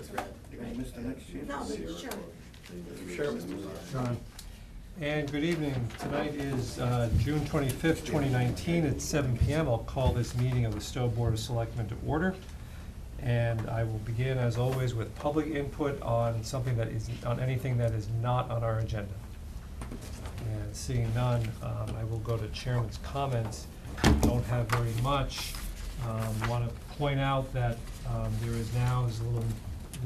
it's red. You're gonna miss the next chance. No, but sure. Sure, Mr. Lazar. John. And good evening. Tonight is June 25th, 2019 at 7 p.m. I'll call this meeting of the Stow Board of Selectmen to order. And I will begin, as always, with public input on something that is, on anything that is not on our agenda. And seeing none, I will go to Chairman's comments. Don't have very much. Want to point out that there is now, there's a little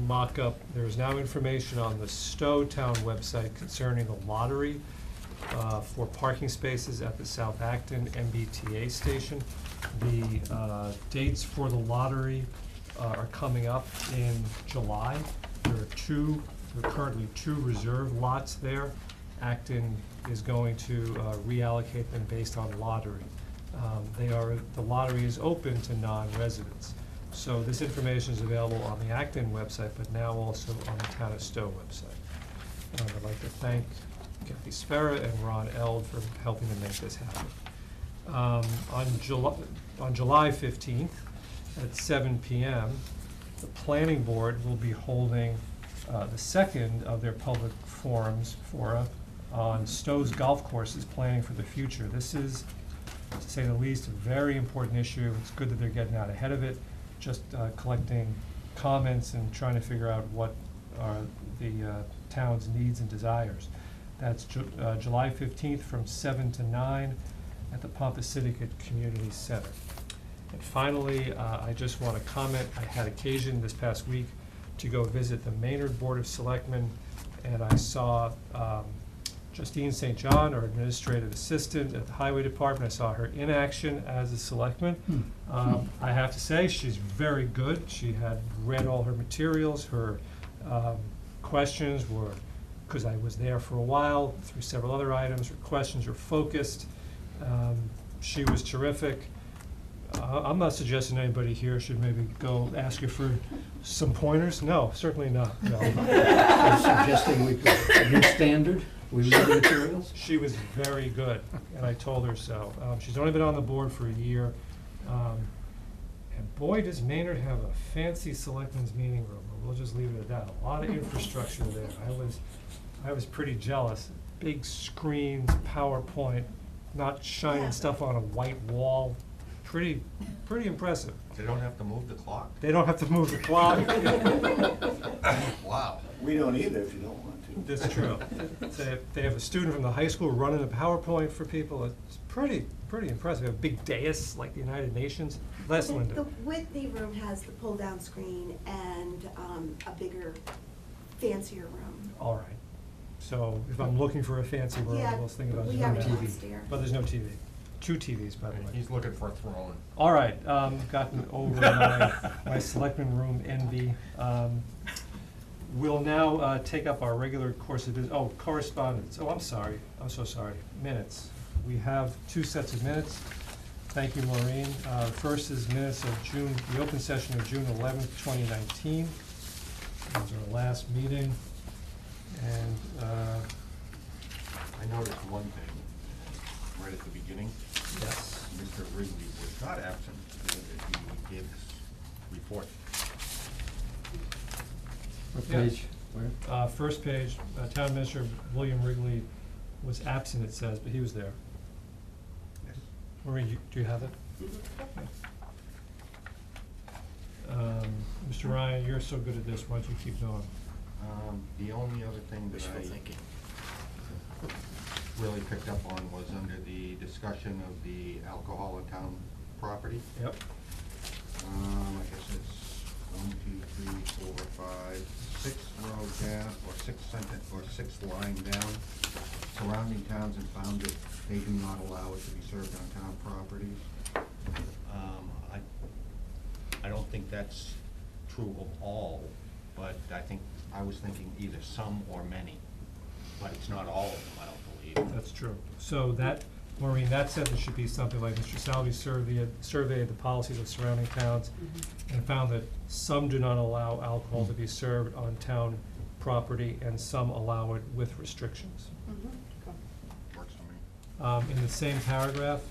mock-up, there is now information on the Stow Town website concerning the lottery for parking spaces at the South Acton MBTA station. The dates for the lottery are coming up in July. There are currently two reserve lots there. Acton is going to reallocate them based on lottery. The lottery is open to non-residents. So this information is available on the Acton website, but now also on the Town of Stow website. I'd like to thank Kathy Sferra and Ron Eld for helping to make this happen. On July 15th at 7 p.m., the Planning Board will be holding the second of their public fora on Stow's golf courses planning for the future. This is, to say the least, a very important issue. It's good that they're getting out ahead of it, just collecting comments and trying to figure out what are the town's needs and desires. That's July 15th from 7 to 9 at the Pompasiticate Community Center. And finally, I just want to comment, I had occasion this past week to go visit the Maynard Board of Selectmen, and I saw Justine St. John, our administrative assistant at the Highway Department. I saw her in action as a selectman. I have to say, she's very good. She had read all her materials. Her questions were, because I was there for a while, through several other items, her questions were focused. She was terrific. I'm not suggesting anybody here should maybe go ask her for some pointers. No, certainly not. No. You're suggesting we could, a new standard? We read the materials? She was very good, and I told her so. She's only been on the board for a year. And boy, does Maynard have a fancy selectmen's meeting room. We'll just leave it at that. A lot of infrastructure there. I was pretty jealous. Big screens, PowerPoint, not shining stuff on a white wall. Pretty impressive. They don't have to move the clock? They don't have to move the clock. Wow. We don't either if you don't want to. That's true. They have a student from the high school running a PowerPoint for people. It's pretty impressive. They have a big dais like the United Nations. Les, Linda. The Whitney room has the pull-down screen and a bigger, fancier room. All right. So if I'm looking for a fancy room, Yeah, I was thinking about we no have it TV. downstairs. But there's no TV. 2 TVs, by the way. He's looking for a throne. All right, gotten over my selectman room envy. We'll now take up our regular course of business. Oh, correspondence. Oh, I'm sorry. I'm so sorry. Minutes. We have 2 sets of minutes. Thank you, Maureen. First is minutes of June, the open session of June 11th, 2019. That was our last meeting. And I noticed one thing right at the beginning. yes. Mr. Wrigley was not absent because he gave his report. What Yeah. page? Where? First page, Town Administrator William Wrigley was absent, it says, but he was there. Yes. Maureen, do you have it? Mr. Ryan, you're so good at this, why don't you keep going? The only other thing that Wishful I thinking. really picked up on was under the discussion of the alcohol in town property. Yep. I guess it's 1, 2, 3, 4, 5, 6 row down, or 6 sentence, or 6 line down. Surrounding towns and found that they do not allow it to be served on town properties. I don't think that's true of all, but I was thinking either some or many, but it's not all of them, I don't believe. That's true. So that, Maureen, that sentence should be something like, Mr. Salvi surveyed the policies of surrounding towns and found that some do not allow alcohol to be served on town property and some allow it with restrictions. Works for me. In the same paragraph,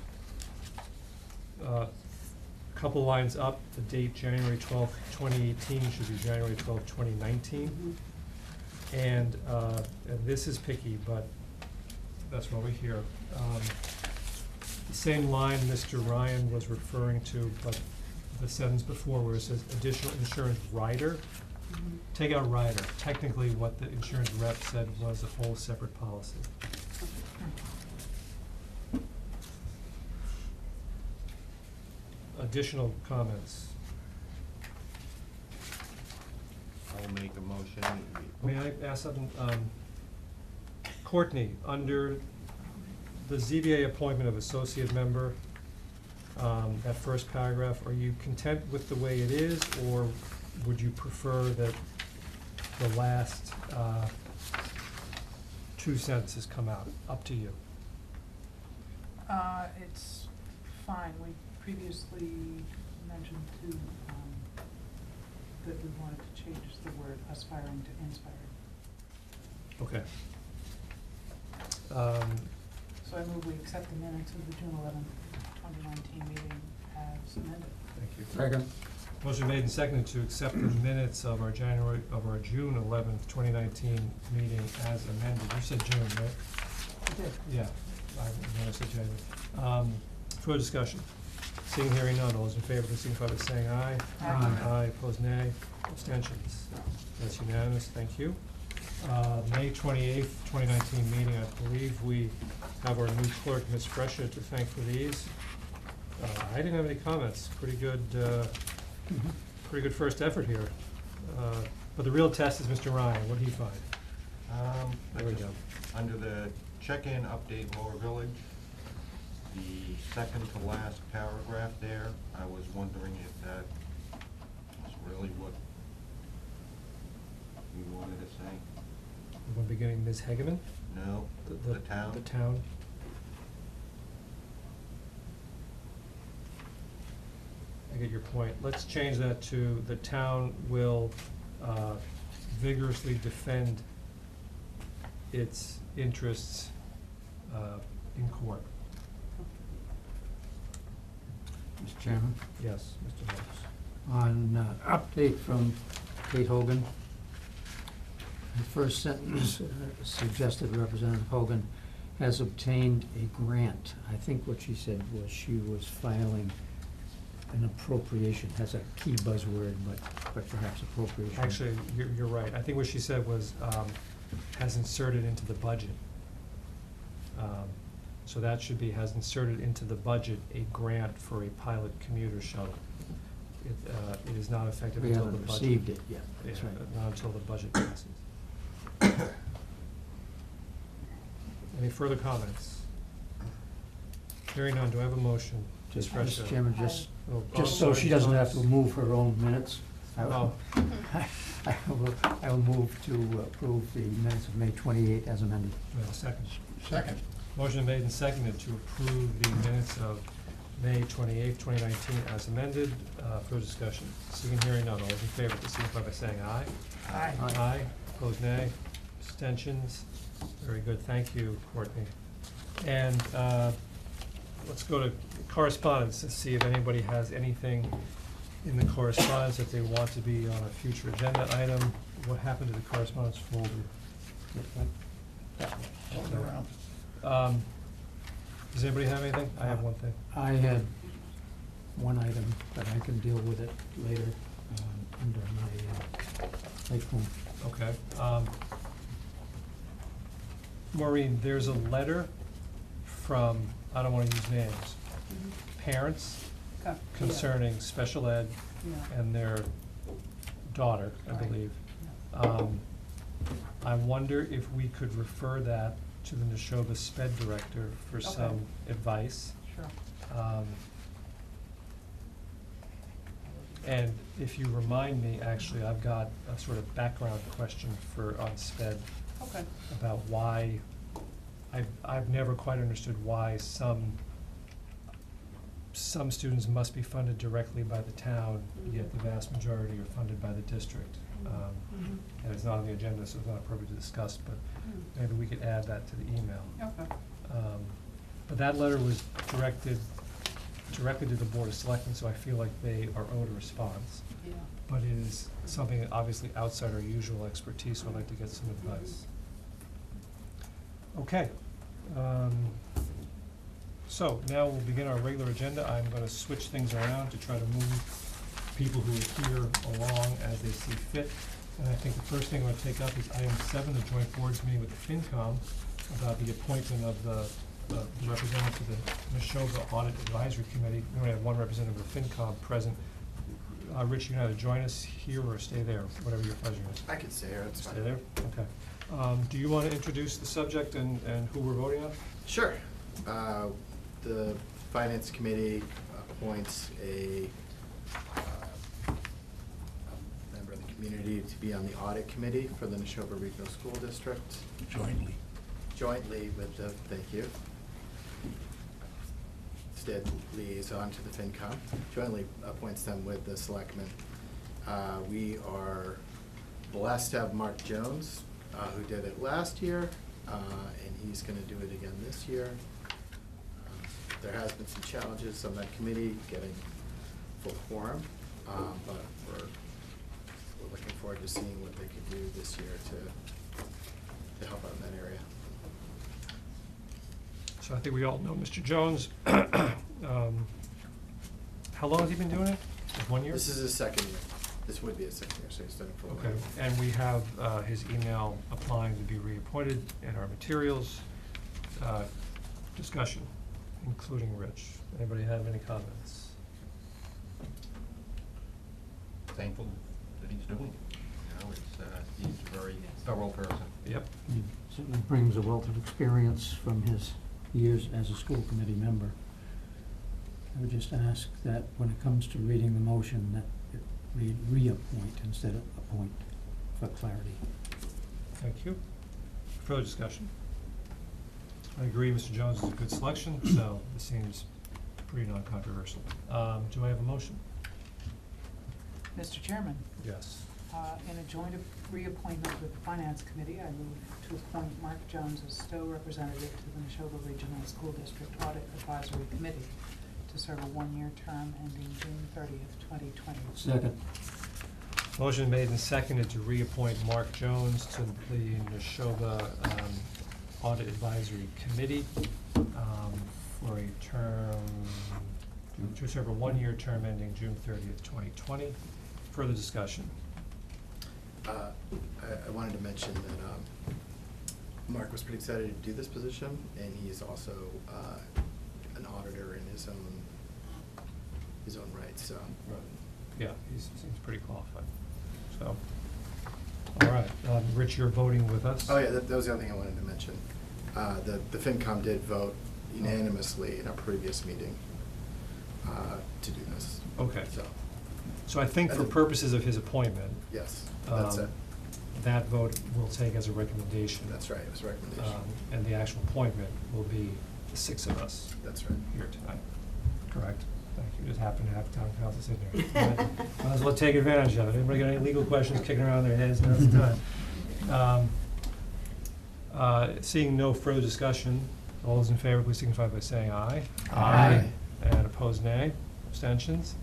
couple lines up, the date January 12th, 2018 should be January 12th, 2019. And this is picky, but that's what we hear. The same line Mr. Ryan was referring to, but the sentence before where it says additional insurance rider, take out rider. Technically, what the insurance rep said was a whole separate policy. Additional comments? I'll make a motion. May I ask something? Courtney, under the ZBA appointment of associate member, that first paragraph, are you content with the way it is, or would you prefer that the last two sentences come out? Up to you. It's fine. We previously mentioned too, that we wanted to change the word aspiring to inspired. Okay. So I move we accept the minutes of the June 11th, 2019 meeting as amended. Thank you. Second. Motion made and seconded to accept the minutes of our June 11th, 2019 meeting as amended. You said June, right? I did. Yeah, I noticed it, January. Further discussion? Seeing, hearing none, all those in favor, please signify by saying aye. Aye. Aye, opposed nay, abstentions. That's unanimous, thank you. May 28th, 2019 meeting, I believe we have our new clerk, Ms. Fresha, to thank for these. I didn't have any comments, pretty good first effort here. But the real test is Mr. Ryan, what did he find? There we go. Under the check-in update Lower Village, the second to last paragraph there, I was wondering if that was really what we wanted to say. We're beginning, Ms. Hegeman? No, the town. The town. I get your point. Let's change that to the town will vigorously defend its interests in court. Mr. Chairman, Yes, Mr. Holmes. on update from Kate Hogan. The first sentence suggested Representative Hogan has obtained a grant. I think what she said was she was filing an appropriation, has a key buzzword, but perhaps appropriation. Actually, you're right. I think what she said was has inserted into the budget. So that should be has inserted into the budget a grant for a pilot commuter shuttle. It is not effective We until the haven't budget. received it yet, Yeah, that's right. not until the budget passes. Any further comments? Hearing none, do I have a motion? Just, fresh Mr. Chairman, just, Oh, just oh, so sorry, she doesn't have to Thomas. move her own minutes. Oh. I will move to approve the minutes of May 28 as amended. Do I have a second? Second. Motion made and seconded to approve the minutes of May 28th, 2019 as amended. Further discussion. Seeing, hearing none, all those in favor, please signify by saying aye. Aye. Aye. Opposed, nay. Abstentions. Very good. Thank you, Courtney. And let's go to correspondence and see if anybody has anything in the correspondence that they want to be on a future agenda item. What happened to the correspondence folder? Does anybody have anything? I have one thing. I had one item, but I can deal with it later under my late form. Okay. Maureen, there's a letter from, I don't wanna use names, parents Okay. concerning special ed Yeah. and their daughter, I Right. believe. Yeah. I wonder if we could refer that to the Nashoba sped director for Okay. some advice. Sure. And if you remind me, actually, I've got a sort of background question on sped Okay. about why, I've never quite understood why some students must be funded directly by the town, yet the vast majority are funded by the district. Mhm. And it's not on the agenda, so it's not appropriate to discuss, but maybe we could add that to the email. Okay. But that letter was directed directly to the Board of Selectmen, so I feel like they are owed a response. Yeah. But it is something that obviously outside our usual expertise, so I'd like to get some advice. Okay. So now we'll begin our regular agenda. I'm gonna switch things around to try to move people who are here along as they see fit. And I think the first thing I'm gonna take up is item 7, the joint boards meeting with the FinCom about the appointment of the representative to the Nashoba Audit Advisory Committee. We only have one representative of the FinCom present. Rich, you can either join us here or stay there, whatever your pleasure is. I could stay here, that's fine. Stay there? Okay. Do you want to introduce the subject and who we're voting on? Sure. The Finance Committee appoints a member of the community to be on the Audit Committee for the Nashoba Regional School District. Jointly with the, thank you, instead liaison to the FinCom, jointly appoints them with the Selectmen. We are blessed to have Mark Jones, who did it last year, and he's gonna do it again this year. There has been some challenges on that committee getting full quorum, but we're looking forward to seeing what they could do this year to help out in that area. So I think we all know Mr. Jones. How long has he been doing it? Just 1 year? This is his second year. This would be his second year, so he's done it for a while. Okay, and we have his email applying to be reappointed in our materials. Discussion, including Rich. Anybody have any comments? Thankful that he's doing it. You know, he's a very thorough person. Yep. He certainly brings a wealth of experience from his years as a school committee member. I would just ask that when it comes to reading the motion, that it read reappoint instead of appoint, for clarity. Thank you. Further discussion? I agree, Mr. Jones is a good selection, so this seems pretty non-controversial. Do I have a motion? Mr. Chairman, Yes. in a joint reappointment with the Finance Committee, I move to appoint Mark Jones as Stow representative to the Nashoba Regional School District Audit Advisory Committee to serve a 1-year term ending June 30th, 2020. Second. Motion made and seconded to reappoint Mark Jones to the Nashoba Audit Advisory Committee for a term, to serve a 1-year term ending June 30th, 2020. Further discussion? I wanted to mention that Mark was pretty excited to do this position, and he's also an auditor in his own right, so. Yeah, he seems pretty qualified, so. All right, Rich, you're voting with us? Oh, yeah, that was the other thing I wanted to mention. The FinCom did vote unanimously in our previous meeting to do this. Okay. So, I think for purposes of his appointment, yes, that's it. that vote we'll take as a recommendation. That's right, it was a recommendation. And the actual appointment will be the 6 of us That's right. here tonight. Correct? Thank you. Just happen to have town council sitting here. Might as well take advantage of it. Anybody got any legal questions kicking around their heads? Now's the time. Seeing no further discussion, all those in favor, please signify by saying aye. Aye. And opposed, nay. Abstentions?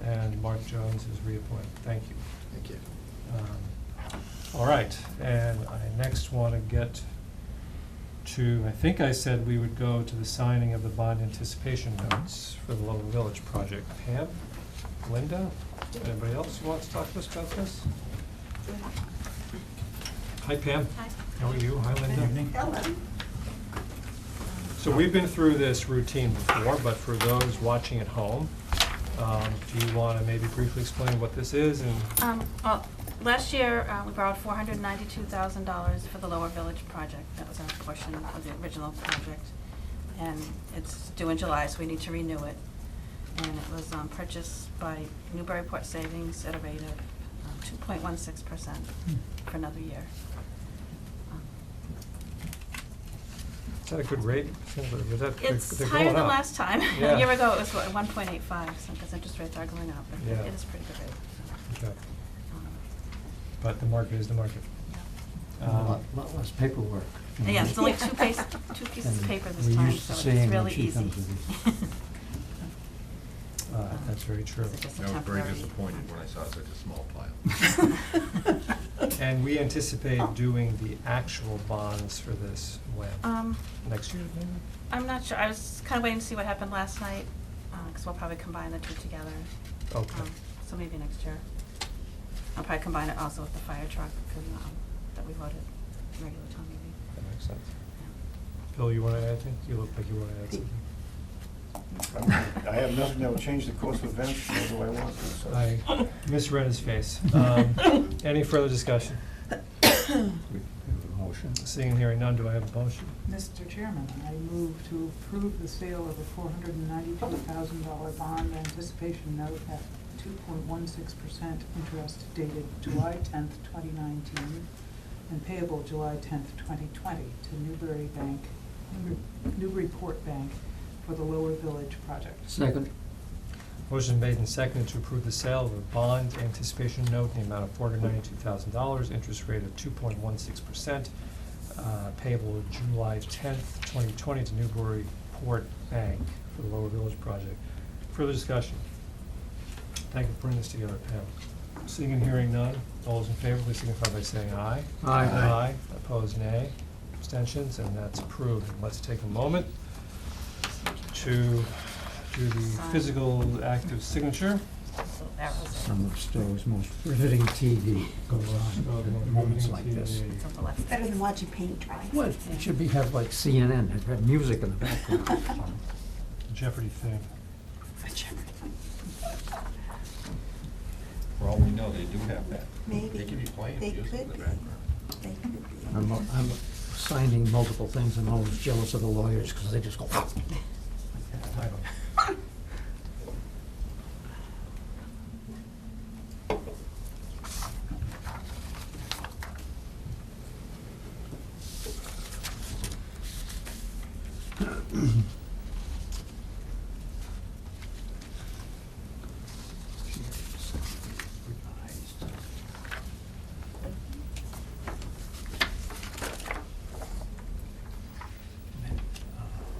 And Mark Jones is reappointed. Thank you. Thank you. All right, and I next want to get to, I think I said we would go to the signing of the bond anticipation notes for the Lower Village project. Pam? Linda? Anybody else who wants to talk to us about this? Hi, Pam. Hi. How are you? Hi, Linda. Hello. So we've been through this routine before, but for those watching at home, do you want to maybe briefly explain what this is and? Well, last year, we borrowed $492,000 for the Lower Village project. That was our portion of the original project. And it's due in July, so we need to renew it. And it was purchased by Newburyport Savings at a rate of 2.16% for another year. Is that a good rate? It's They're higher going than up. last time. Yeah. A year ago, it was 1.85, so because interest rates are going up, but Yeah. it is a pretty good rate. Okay. Um, But the market is the market. A lot less paperwork. Yeah, it's only two pieces of paper this We're time, used to so seeing it's when really she easy. comes with these. That's very true. Is it just a I was very temporary- disappointed when I saw such a small pile. And we anticipate doing the actual bonds for this when? Next year, maybe? I'm not sure, I was kind of waiting to see what happened last night, because we'll probably combine the two together. Okay. So maybe next year. I'll probably combine it also with the fire truck, 'cause, that we voted regular town meeting. That makes sense. Yeah. Bill, you want to add anything? You look like you want to add something. I have nothing that will change the course of events, nor do I want to, so. I misread his face. Any further discussion? Motion. Seeing and hearing none, do I have a motion? Mr. Chairman, I move to approve the sale of a $492,000 bond anticipation note at 2.16% interest dated July 10th, 2019, and payable July 10th, 2020 to Newburyport Bank for the Lower Village project. Second. Motion made and seconded to approve the sale of a bond anticipation note in the amount of $492,000, interest rate of 2.16%, payable July 10th, 2020 to Newburyport Bank for the Lower Village project. Further discussion? Thank you for putting this together, Pam. Seeing and hearing none, all those in favor, please signify by saying aye. Aye. Aye. Opposed, nay. Abstentions, and that's approved. And let's take a moment to do the Sign. physical act of signature. So that was it. Some of Stow's most riveting TV go on at moments like this. It's on the left. Better than watching paint dry. What, it should be, have like CNN, it had music in the background. Jeopardy thing. For all we know, they do have that. Maybe. They could be playing They music in could the be. background. They could be. I'm signing multiple things, I'm always jealous of the lawyers, because they just go, I don't.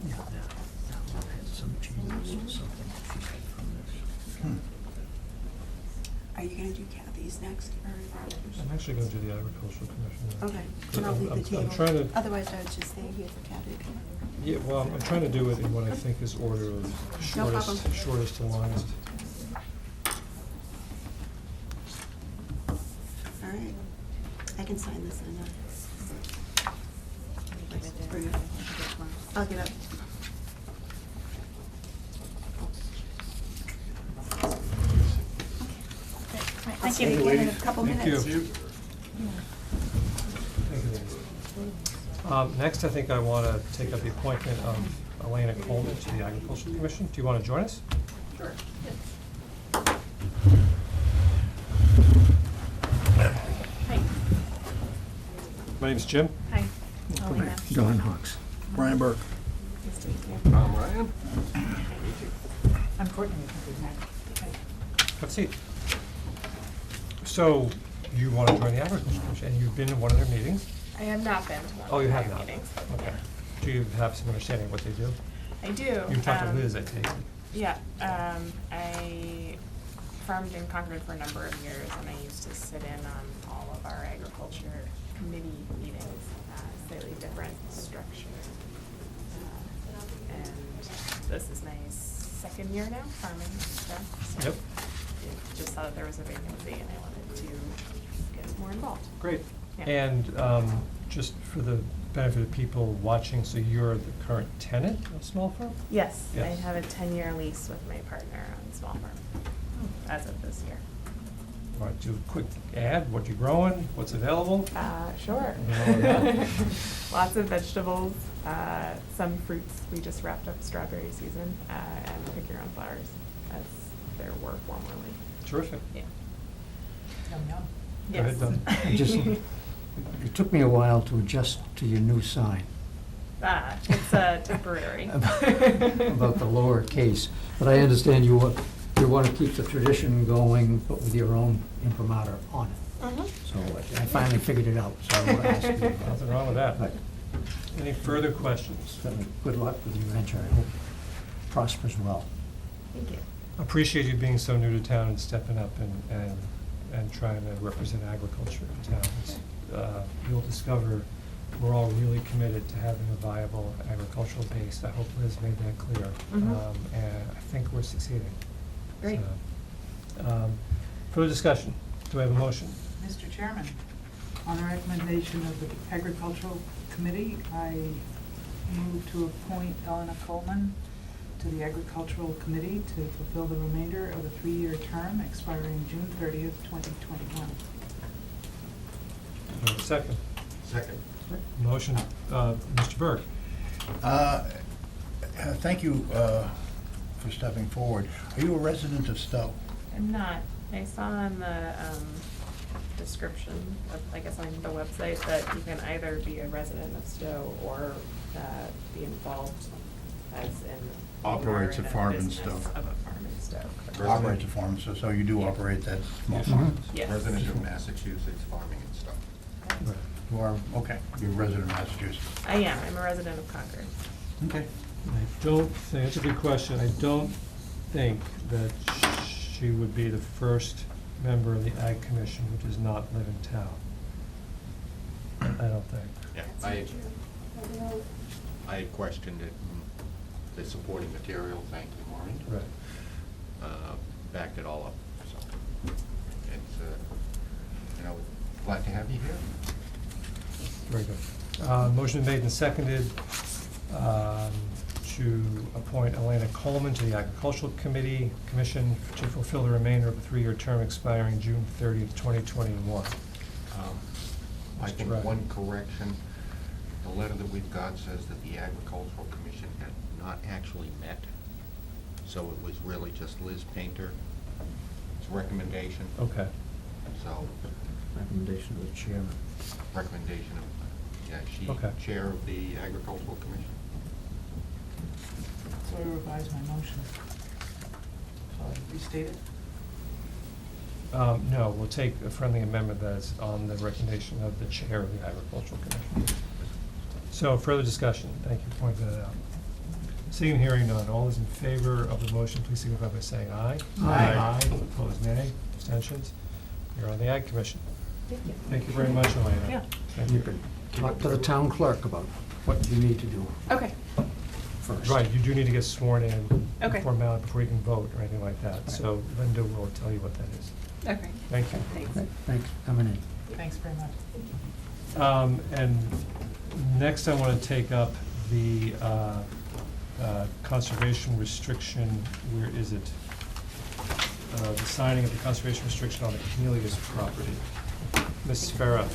Yeah, that one had some changes to something she had from this. Are you gonna do Kathy's next, or? I'm actually going to do the agricultural commission. now. Okay, then I'll leave the I'm table. trying to, Otherwise, I would just stay here for Kathy to come. yeah, well, I'm trying to do it in what I think is order of No problem. shortest to longest. All right. I can sign this in Give it to- Bring it. give it tomorrow. I'll get up. Right, I'll thank see you. you again in a couple Thank minutes. you. Thank you, ladies. Next, I think I want to take up the appointment of Elena Coleman to the Agricultural Commission. Do you want to join us? Sure. Hi. My name's Jim. Hi. Elena. Don Hawks. Brian Burke. Nice to meet you. Ryan? I'm Courtney. Have a seat. So, you want to join the Agricultural Commission, and you've been in one of their meetings? I have not been to one Oh, you of have their not? meetings. Okay. Do you have some understanding of what they do? I do. You talked to Liz, I take it. Yeah, I farmed in Concord for a number of years, and I used to sit in on all of our agriculture committee meetings, slightly different structure. And this is my second year now farming stuff, so Yep. I just saw that there was a vacancy, and I wanted to get more involved. Great. Yeah. And just for the benefit of people watching, so you're the current tenant of Small Farm? Yes, I Yes. have a 10-year lease with my partner on Small Farm as of this year. All right, do a quick ad, what you're growing, what's available? Sure. Yeah. Lots of vegetables, some fruits. We just wrapped up strawberry season, and pick your own flowers, as there were formerly. Terrific. Yeah. Yum, yum. Go ahead, Yes. Don. I just, it took me a while to adjust to your new sign It's temporary. about the lower case, but I understand you want to keep the tradition going, but with your own imprimatur on it. Mhm. So I finally figured it out, so I want to ask you about Nothing that. wrong with that. But Any further questions? good luck with your venture, I hope it prospers well. Thank you. appreciate you being so new to town and stepping up and trying to represent agriculture in town. You'll discover we're all really committed to having a viable agricultural base. I hope Liz made that clear. Mhm. And I think we're succeeding. Great. So, further discussion, do I have a motion? Mr. Chairman, on the recommendation of the Agricultural Committee, I move to appoint Elena Coleman to the Agricultural Committee to fulfill the remainder of a 3-year term expiring June 30th, 2021. Do I have a second? Second. Motion, Mr. Burke. Thank you for stepping forward. Are you a resident of Stow? I'm not. I saw on the description of, I guess on the website, that you can either be a resident of Stow or be involved as in. Operates a in farm in business Stow. Of a farm in Stow. correct. Operates a farm, so you do Yeah. operate that small Yes. farm? Yes. Resident of Massachusetts, farming and stuff. Right. You are, okay, you're a resident of Massachusetts. I am. I'm a resident of Concord. Okay. I don't think, that's a good question. I don't think that she would be the first member of the Ag Commission who does not live in town. I don't think. Yeah, I had questioned it, and the supporting material, thank you, Maureen. Right. Backed it all up, so it's, glad to have you here. Very good. Motion made and seconded to appoint Elena Coleman to the Agricultural Commission to fulfill the remainder of a 3-year term expiring June 30th, 2021. I Mr. think Wright. one correction, the letter that we've got says that the Agricultural Commission had not actually met, so it was really just Liz Painter's recommendation. Okay. So, Recommendation of the chairman. recommendation of, she Okay. chair of the Agricultural Commission. So I revise my motion. Shall I restate it? No, we'll take a friendly amendment that's on the recommendation of the chair of the Agricultural Commission. So further discussion, thank you for pointing that out. Seeing and hearing none, all those in favor of the motion, please signify by saying aye. Aye. Aye, opposed nay, abstentions. You're on the Ag Commission. Thank you. Thank you very much, Elena. Yeah. Thank You you. can talk to the town clerk about what you need to do Okay. first. Right, you do need to get sworn in. Okay. Formality before you can vote or anything like that. Right. So Linda will tell you what that is. Okay. Thank you. Thanks. Thanks for coming in. Thanks very much. And next I want to take up the conservation restriction, where is it? The signing of the conservation restriction on the Kunelius property. Ms. Sferra.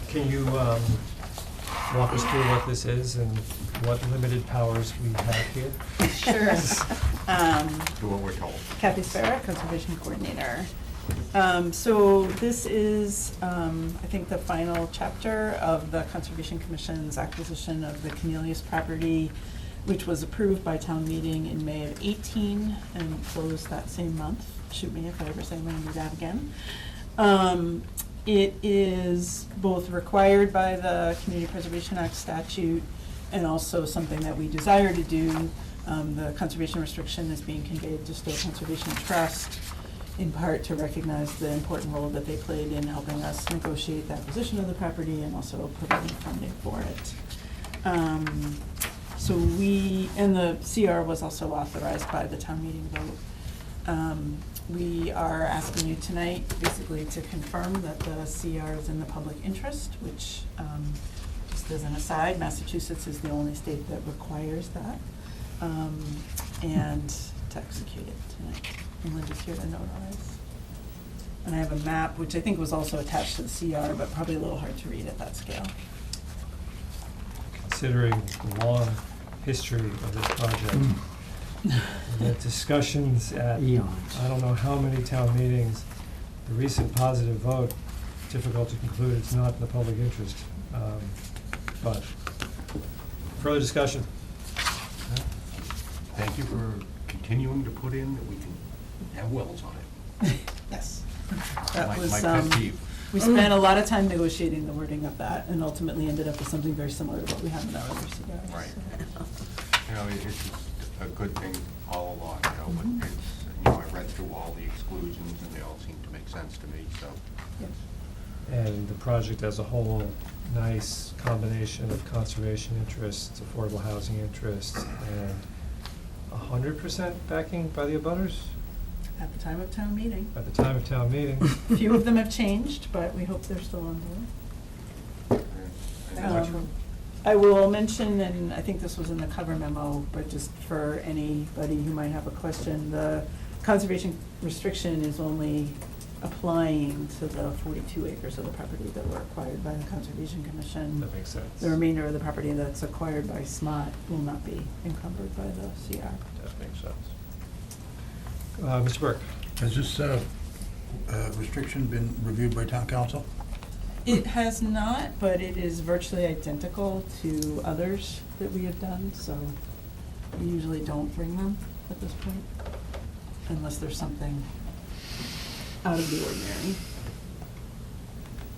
Can you walk us through what this is and what limited powers we have here? Sure. Do what we're told. Kathy Sferra, Conservation Coordinator. So this is, I think, the final chapter of the Conservation Commission's acquisition of the Kunelius property, which was approved by town meeting in May of 18 and closed that same month. Shoot me if I ever say I'm gonna do that again. It is both required by the Community Preservation Act statute and also something that we desire to do. The conservation restriction is being conveyed to Stow Conservation Trust, in part to recognize the important role that they played in helping us negotiate the acquisition of the property and also providing funding for it. So and the CR was also authorized by the town meeting vote. We are asking you tonight basically to confirm that the CR is in the public interest, which, just as an aside, Massachusetts is the only state that requires that, and to execute it tonight. And Linda's here to notarize. And I have a map, which I think was also attached to the CR, but probably a little hard to read at that scale. Considering the long history of this project, the discussions at, Eons. I don't know how many town meetings, the recent positive vote, difficult to conclude it's not in the public interest. But, further discussion? Thank you for continuing to put in that we can have wells on it. Yes. My That was, pet peeve. We spent a lot of time negotiating the wording of that and ultimately ended up with something very similar to what we have in our other CRs. Right. so. You know, it's just a good thing all along, you know, but it's, you know, I read through all the exclusions and they all seem to make sense to me, so. Yeah. And the project as a whole, nice combination of conservation interests, affordable housing interests, and 100% backing by the abutters At the time of town meeting. at the time of town meeting. A few of them have changed, but we hope they're still on board. I will mention, and I think this was in the cover memo, but just for anybody who might have a question, the conservation restriction is only applying to the 42 acres of the property that were acquired by the Conservation Commission. That makes sense. The remainder of the property that's acquired by SMOT will not be encumbered by the CR. That makes sense. Mr. Burke? Has this restriction been reviewed by town council? It has not, but it is virtually identical to others that we have done, so we usually don't bring them at this point, unless there's something out of the ordinary.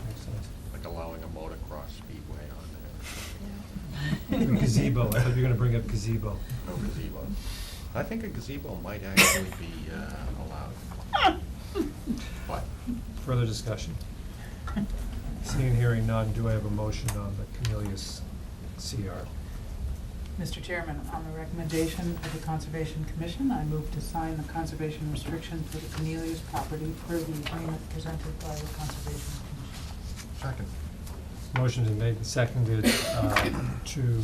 Makes sense. Like allowing a motocross speedway on there. Gazebo, I thought you were gonna bring up gazebo. No gazebo. I think a gazebo might actually be allowed. But, Further discussion? Seeing and hearing none, do I have a motion on the Kunelius CR? Mr. Chairman, on the recommendation of the Conservation Commission, I move to sign the conservation restriction for the Kunelius property per the agreement presented by the Conservation Commission. second. Motion's been made and seconded to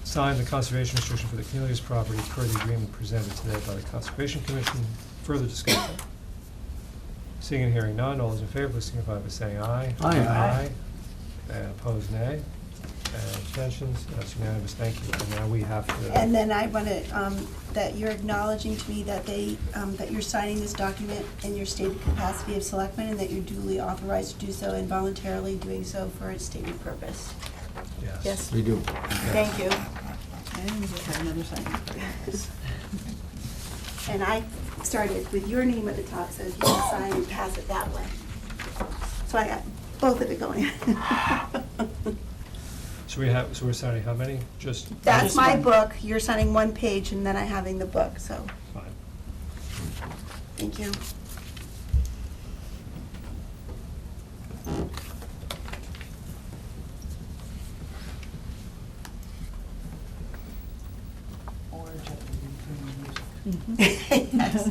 sign the conservation restriction for the Kunelius property per the agreement presented today by the Conservation Commission. Further discussion? Seeing and hearing none, all those in favor, please signify by saying aye. Aye. Aye. And opposed, nay. And abstentions, that's unanimous, thank you. And now we have to. And then I want to, that you're acknowledging to me that that you're signing this document in your stated capacity of selectman and that you're duly authorized to do so and voluntarily doing so for its stated purpose. Yes. We do. Thank you. And we have another signing for you. And I started with your name at the top, so if you can sign and pass it that way. So I got both of it going. So we're signing how many? Just? That's Just my one. book. You're signing one page and then I having the book, so Fine. thank you. Or just a Yes.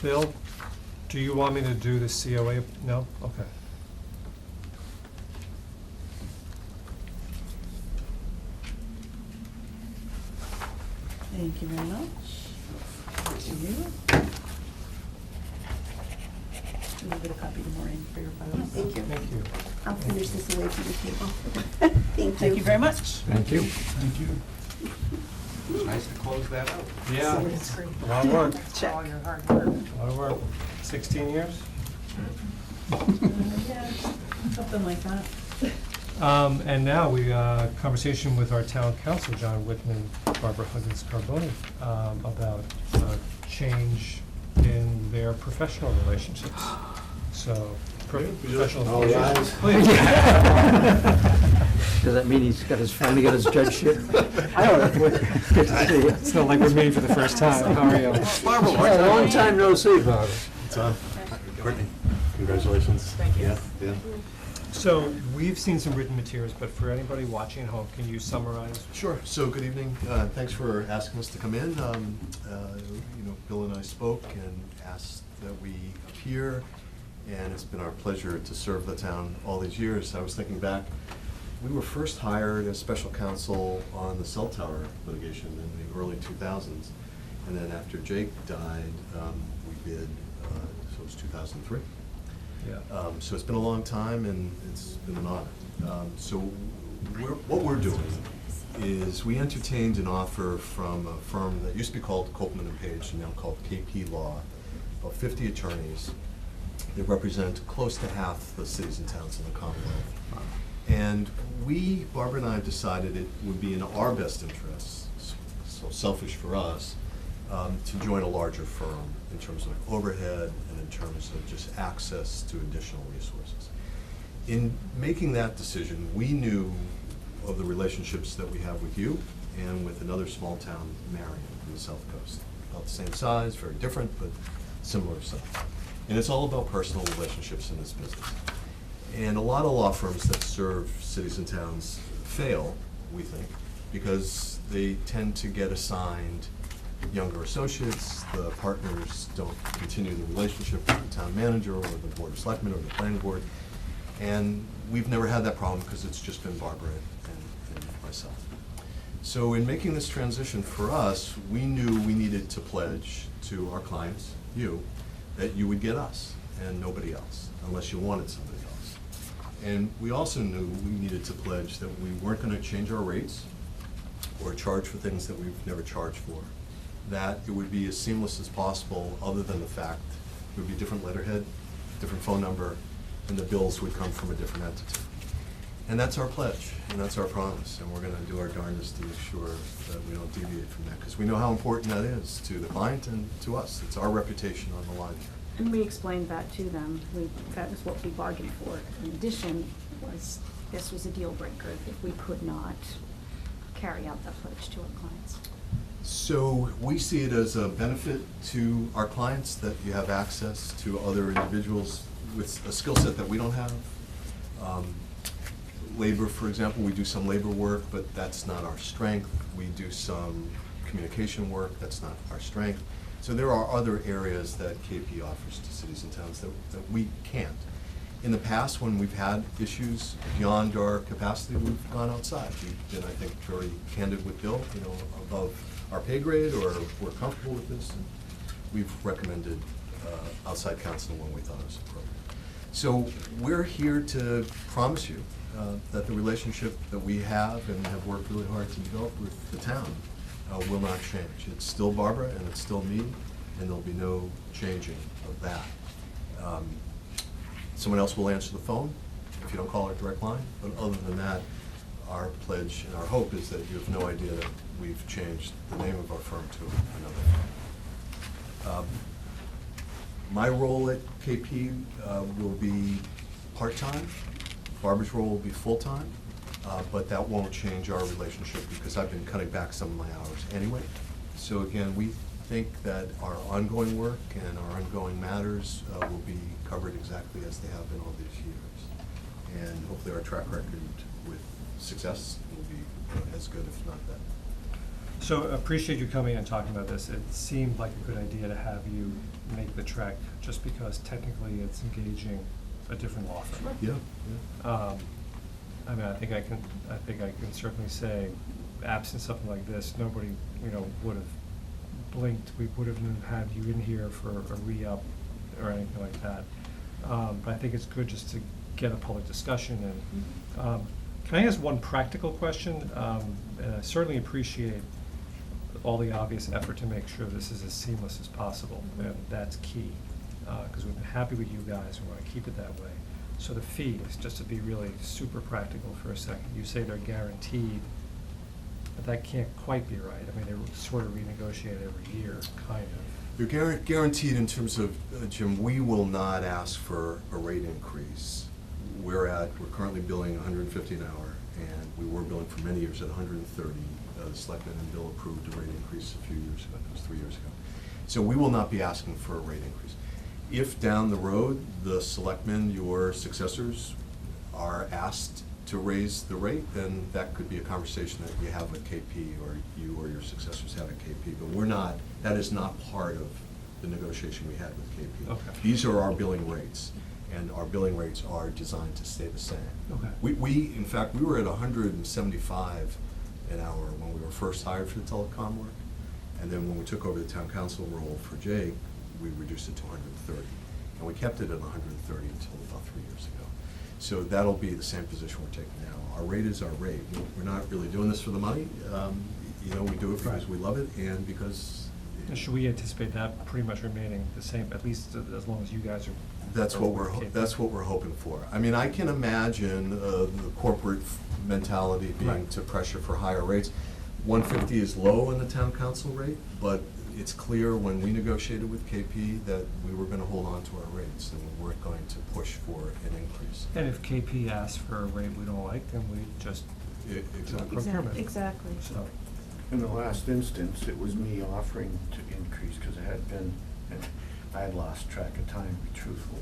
Bill, do you want me to do the COA? No? Okay. Thank you very much. To you. A little bit of copy tomorrow for your files. Thank you. Thank you. I'll finish this away from the table. Thank you. Thank you very much. Thank you. Thank you. It's nice to close that out. Yeah, It's great. a lot of work, For all your hard work. a lot of work. 16 years? Yeah, something like that. And now we, conversation with our town council, John Witten and Barbara Huggins Carboni, about change in their professional relationships. So, professional. All rise. Does that mean he's finally got his judgeship? I don't know. Good to see you. It's not like we're meeting for the first time. How are you? Barbara, Yeah, long time no see, Barbara. Courtney, congratulations. Thank you. Yeah. So, we've seen some written materials, but for anybody watching at home, can you summarize? Sure. So, good evening. Thanks for asking us to come in. Bill and I spoke and asked that we appear, and it's been our pleasure to serve the town all these years. I was thinking back, we were first hired as special counsel on the cell tower litigation in the early 2000s, and then after Jake died, we bid, so it was 2003. Yeah. So it's been a long time, and it's been an honor. So what we're doing is we entertained an offer from a firm that used to be called Copeland and Page, and now called KP Law, about 50 attorneys. They represent close to half the cities and towns in the Commonwealth. And Barbara and I decided it would be in our best interests, so selfish for us, to join a larger firm in terms of overhead and in terms of just access to additional resources. In making that decision, we knew of the relationships that we have with you and with another small town, Marion, in the South Coast. About the same size, very different, but similar size. And it's all about personal relationships in this business. And a lot of law firms that serve cities and towns fail, we think, because they tend to get assigned younger associates, the partners don't continue the relationship with the town manager or the board of selectmen or the planning board. And we've never had that problem because it's just been Barbara and myself. So in making this transition for us, we knew we needed to pledge to our clients, you, that you would get us and nobody else, unless you wanted somebody else. And we also knew we needed to pledge that we weren't going to change our rates or charge for things that we've never charged for, that it would be as seamless as possible, other than the fact it would be a different letterhead, different phone number, and the bills would come from a different entity. And that's our pledge, and that's our promise, and we're gonna do our darndest to make sure that we don't deviate from that, because we know how important that is to the client and to us. It's our reputation on the line here. And we explained that to them. That was what we bargained for. In addition, this was a deal breaker if we could not carry out that pledge to our clients. So we see it as a benefit to our clients that you have access to other individuals with a skill set that we don't have. Labor, for example, we do some labor work, but that's not our strength. We do some communication work, that's not our strength. So there are other areas that KP offers to cities and towns that we can't. In the past, when we've had issues beyond our capacity, we've gone outside. We've been, I think, very candid with Bill, above our pay grade, or we're comfortable with this, and we've recommended outside counsel when we thought it was appropriate. So we're here to promise you that the relationship that we have and have worked really hard to develop with the town will not change. It's still Barbara and it's still me, and there'll be no changing of that. Someone else will answer the phone if you don't call our direct line, but other than that, our pledge and our hope is that you have no idea that we've changed the name of our firm to another firm. My role at KP will be part-time. Barbara's role will be full-time, but that won't change our relationship because I've been cutting back some of my hours anyway. So again, we think that our ongoing work and our ongoing matters will be covered exactly as they have been all these years. And hopefully our track record with success will be as good, if not better. So appreciate you coming and talking about this. It seemed like a good idea to have you make the trek, just because technically it's engaging a different law firm. Yeah. I mean, I think I can certainly say, absent something like this, nobody, would have blinked. We would have had you in here for a re-up or anything like that. But I think it's good just to get a public discussion. And can I ask one practical question? And I certainly appreciate all the obvious effort to make sure this is as seamless as possible, and that's key, because we've been happy with you guys, we want to keep it that way. So the fees, just to be really super practical for a second, you say they're guaranteed, but that can't quite be right. I mean, they're sort of renegotiated every year, kind of. They're guaranteed in terms of, Jim, we will not ask for a rate increase. We're currently billing $150 an hour, and we were billing for many years at $130. The selectmen and Bill approved a rate increase a few years ago, it was 3 years ago. So we will not be asking for a rate increase. If down the road, the selectmen, your successors, are asked to raise the rate, then that could be a conversation that you have with KP, or you or your successors have at KP. But that is not part of the negotiation we had with KP. Okay. These are our billing rates, and our billing rates are designed to stay the same. Okay. In fact, we were at 175 an hour when we were first hired for the telecom work, and then when we took over the town council role for Jake, we reduced it to 130, and we kept it at 130 until about 3 years ago. So that'll be the same position we're taking now. Our rate is our rate. We're not really doing this for the money. We do it because we love it, and because. And should we anticipate that pretty much remaining the same, at least as long as you guys are? That's what we're hoping for. I mean, I can imagine the corporate mentality being Right. to pressure for higher rates. 150 is low in the town council rate, but it's clear when we negotiated with KP that we were gonna hold on to our rates, and we weren't going to push for an increase. And if KP asks for a rate we don't like, then we just Exactly. procurement. Exactly. So, In the last instance, it was me offering to increase, because it had been, I had lost track of time, to be truthful.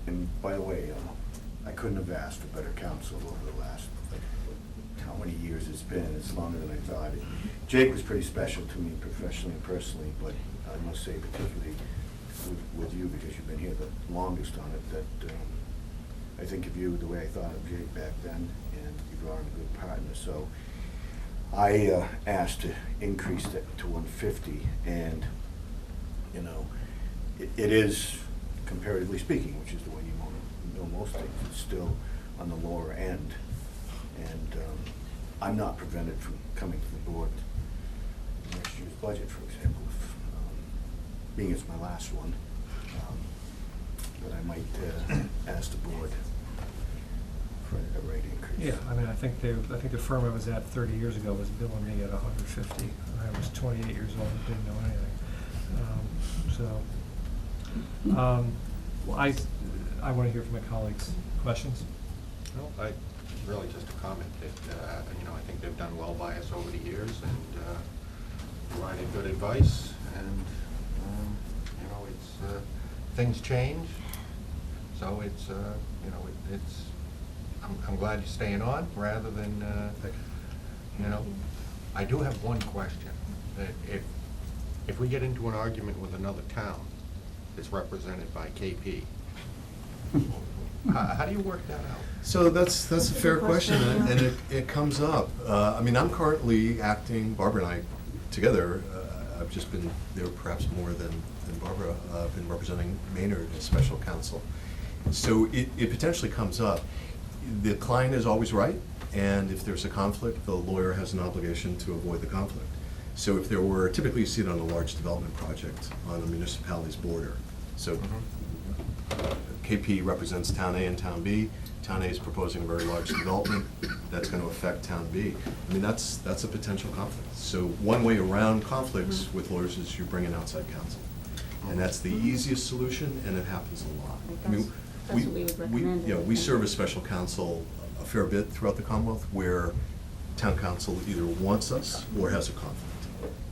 And by the way, I couldn't have asked for better counsel over the last, like, how many years it's been. It's longer than I thought. Jake was pretty special to me professionally and personally, but I must say particularly with you, because you've been here the longest on it, that I think of you the way I thought of Jake back then, and you are a good partner. So I asked to increase that to 150, and, you know, it is, comparatively speaking, which is the way you know most things, it's still on the lower end. And I'm not prevented from coming to the board next year's budget, for example, if, being it's my last one, that I might ask the board for a rate increase. yeah, I mean, I think the firm I was at 30 years ago was billing me at 150. I was 28 years old and didn't know anything. Well, I want to hear from my colleagues. Questions? No, really just a comment that, you know, I think they've done well by us over the years and provided good advice, and, you know, it's, things change, so it's, you know, it's, I'm glad you're staying on rather than, you know, I do have one question, that if we get into an argument with another town that's represented by KP, how do you work that out? So that's a fair question, and it comes up. I mean, I'm currently acting, Barbara and I together, I've just been there perhaps more than Barbara, I've been representing Maynard as special counsel. So it potentially comes up. The client is always right, and if there's a conflict, the lawyer has an obligation to avoid the conflict. So if there were, typically you see it on a large development project on a municipality's border. So KP represents Town A and Town B. Town A is proposing a very large development that's going to affect Town B. I mean, that's a potential conflict. So one way around conflicts with lawyers is you bring in outside counsel. And that's the easiest solution, and it happens a lot. I mean, That's what we would recommend. Yeah, we serve as special counsel a fair bit throughout the Commonwealth, where town council either wants us or has a conflict,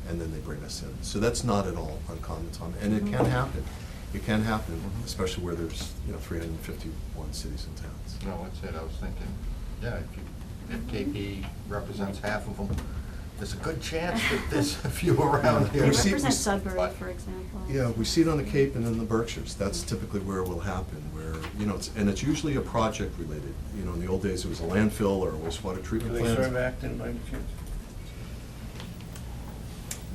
and then they bring us in. So that's not at all uncommon, Tom, and it can happen. It can happen, especially where there's, you know, 351 cities and towns. No, that's it, I was thinking, yeah, if KP represents half of them, there's a good chance that there's a few around here. They We see- represent we- Sudbury, but- for example. Yeah, we see it on the Cape and in the Berkshires. That's typically where it will happen, where, you know, it's usually a project related. You know, in the old days, it was a landfill or a wastewater Do treatment they plant. serve Acton by any chance?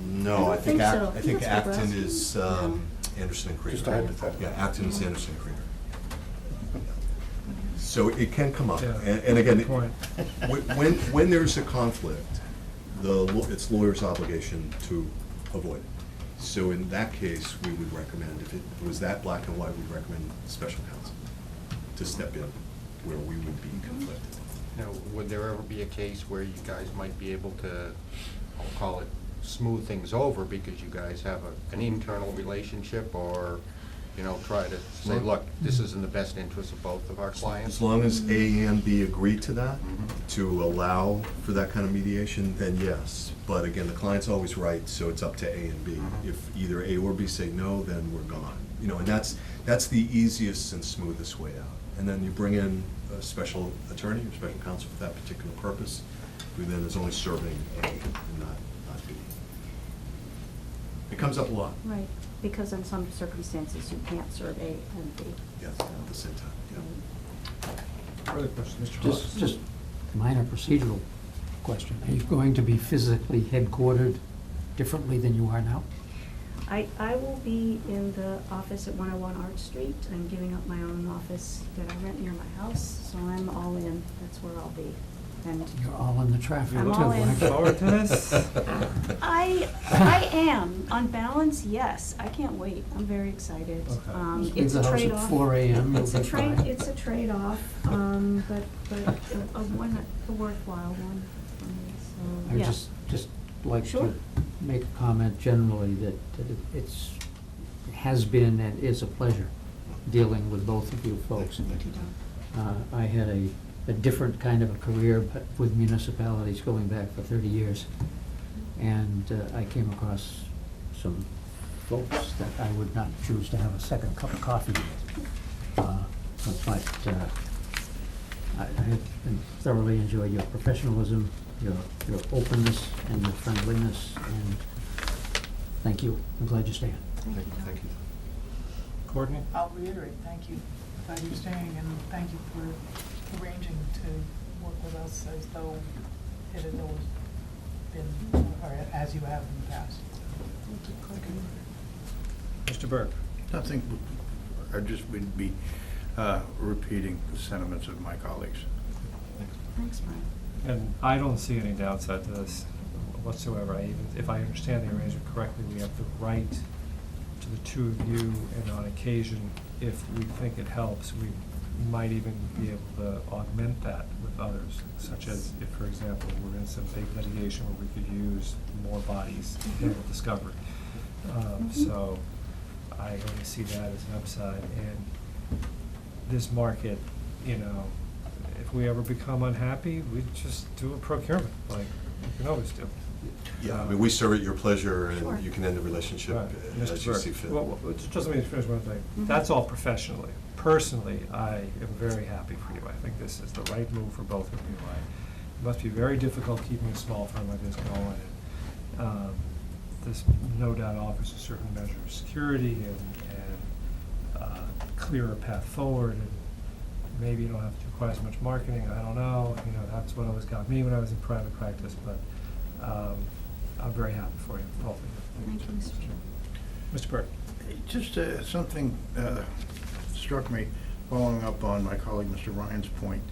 No, I don't I think think so. I think That's Acton Nebraska. is No. Anderson and Krieger. Just a hypothetical. Yeah, Acton is Anderson and Krieger. So it can come up. Yeah, And again, good point. when there's a conflict, it's lawyer's obligation to avoid it. So in that case, we would recommend, if it was that black and white, we'd recommend special counsel to step in where we would be conflicted. Now, would there ever be a case where you guys might be able to, I'll call it, smooth things over because you guys have an internal relationship, or, you know, try to say, look, this is in the best interest of both of our clients? As long as A and B agree to that, Mhm. to allow for that kind of mediation, then yes. But again, the client's always right, so it's up to A and B. Mhm. If either A or B say no, then we're gone. You know, and that's the easiest and smoothest way out. And then you bring in a special attorney or special counsel for that particular purpose, who then is only serving A and not B. It comes up a lot. Right, because in some circumstances, you can't serve A and B. Yeah, at the same time, yeah. Further questions, Mr. Hawes? Just minor procedural question. Are you going to be physically headquartered differently than you are now? I will be in the office at 101 Arch Street. I'm giving up my own office that I rent near my house, so I'm all in. That's where I'll be. And You're all in the traffic I'm too, all in. aren't you? Forward to this? I am. On balance, yes. I can't wait. I'm very excited. Okay. Just leave It's the a house at trade-off. 4 a.m., It's you'll a be trade, fine. it's a trade-off, but a worthwhile one for me, so, I yeah. just like Sure. to make a comment generally that it's, has been and is a pleasure dealing with both of you folks. I had a different kind of a career, but with municipalities going back for 30 years. And I came across some folks that I would not choose to have a second cup of coffee with. But I have thoroughly enjoyed your professionalism, your openness and your friendliness, and thank you. I'm glad you're staying. Thank you. Courtney? I'll reiterate, thank you, glad you're staying, and thank you for arranging to work with us as though it had always been, or as you have in the past. Mr. Burke? Nothing, I just would be repeating the sentiments of my colleagues. Thanks, Brian. And I don't see any downside to this whatsoever. If I understand the arrangement correctly, we have the right to the two of you, and on occasion, if we think it helps, we might even be able to augment that with others, such as if, for example, we're in some big litigation where we could use more bodies to handle discovery. So I only see that as an upside. And this market, you know, if we ever become unhappy, we just do a procurement, like we can always do. Yeah, I mean, we serve at your pleasure, Sure. and you can end the relationship Right. as Mr. you Burke, see fit. well, just let me finish one thing. Mhm. That's all professionally. Personally, I am very happy for you. I think this is the right move for both of you. It must be very difficult keeping a small firm like this going. And, this no doubt offers a certain measure of security and clearer path forward. And maybe you don't have to do quite as much marketing. I don't know. You know, that's what always got me when I was in private practice. But I'm very happy for you, both of you. Thank you, Mr. Chair. Mr. Burke? Just something struck me, following up on my colleague Mr. Ryan's point.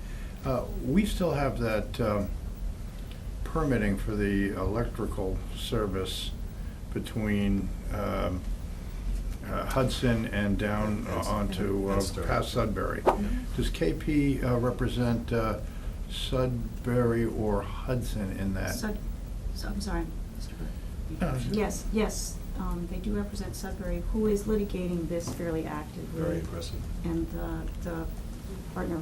We still have that permitting for the electrical service between Hudson and down onto past Sudbury. Does KP represent Sudbury or Hudson in that? I'm sorry, Mr. No, Burke. it's- Yes, they do represent Sudbury, who is litigating this fairly actively. Very impressive. And the partner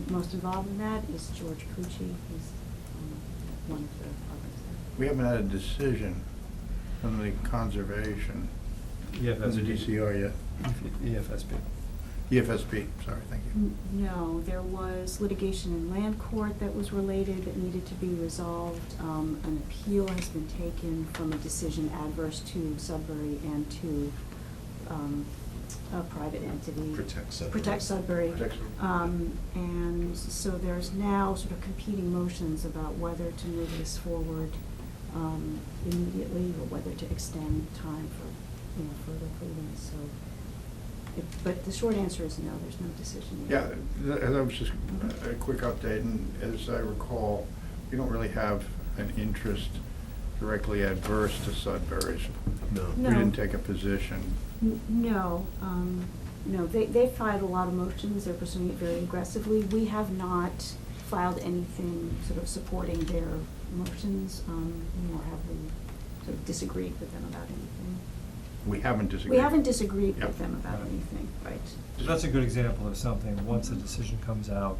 most involved in that is George Pucci. He's one of the partners there. We haven't had a decision from the conservation, from the DCR yet. EFSB. EFSB, sorry, thank you. No, there was litigation in land court that was related that needed to be resolved. An appeal has been taken from a decision adverse to Sudbury and to a private entity. Protect Sudbury. Protect Sudbury. Protect Sudbury. And so there's now sort of competing motions about whether to move this forward immediately or whether to extend time for, further proceedings. So, but the short answer is no, there's no decision yet. Yeah, that was just a quick update, and as I recall, we don't really have an interest directly adverse to Sudbury's. No. No. We didn't take a position. No, they filed a lot of motions, they're pursuing it very aggressively. We have not filed anything sort of supporting their motions, nor have we sort of disagreed with them about anything. We haven't disagreed. We haven't disagreed with Yep. them about Right. anything, right? That's a good example of something, once a decision comes out,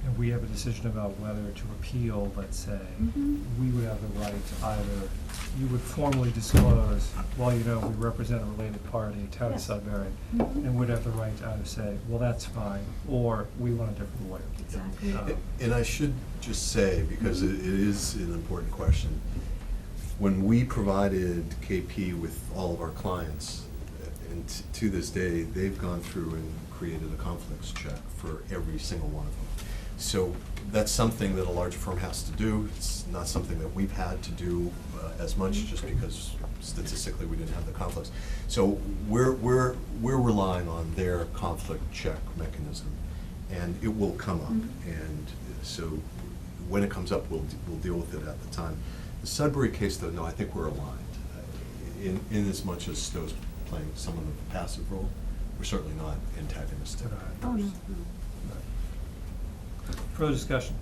and we have a decision about whether to appeal, let's say, Mhm. we would have the right to either, you would formally disclose, well, you know, we represent a related party, town of Yes. Sudbury, Mhm. and would have the right to either say, well, that's fine, or we want a different lawyer. Exactly. And I should just say, because it is an important question, when we provided KP with all of our clients, and to this day, they've gone through and created a conflicts check for every single one of them. So that's something that a large firm has to do. It's not something that we've had to do as much, just because statistically we didn't have the conflicts. So we're relying on their conflict check mechanism, and it will come up. And so when it comes up, we'll deal with it at the time. The Sudbury case, though, no, I think we're aligned. In as much as Stow's playing somewhat of a passive role, we're certainly not antagonistic. Oh, no, no. Further discussion?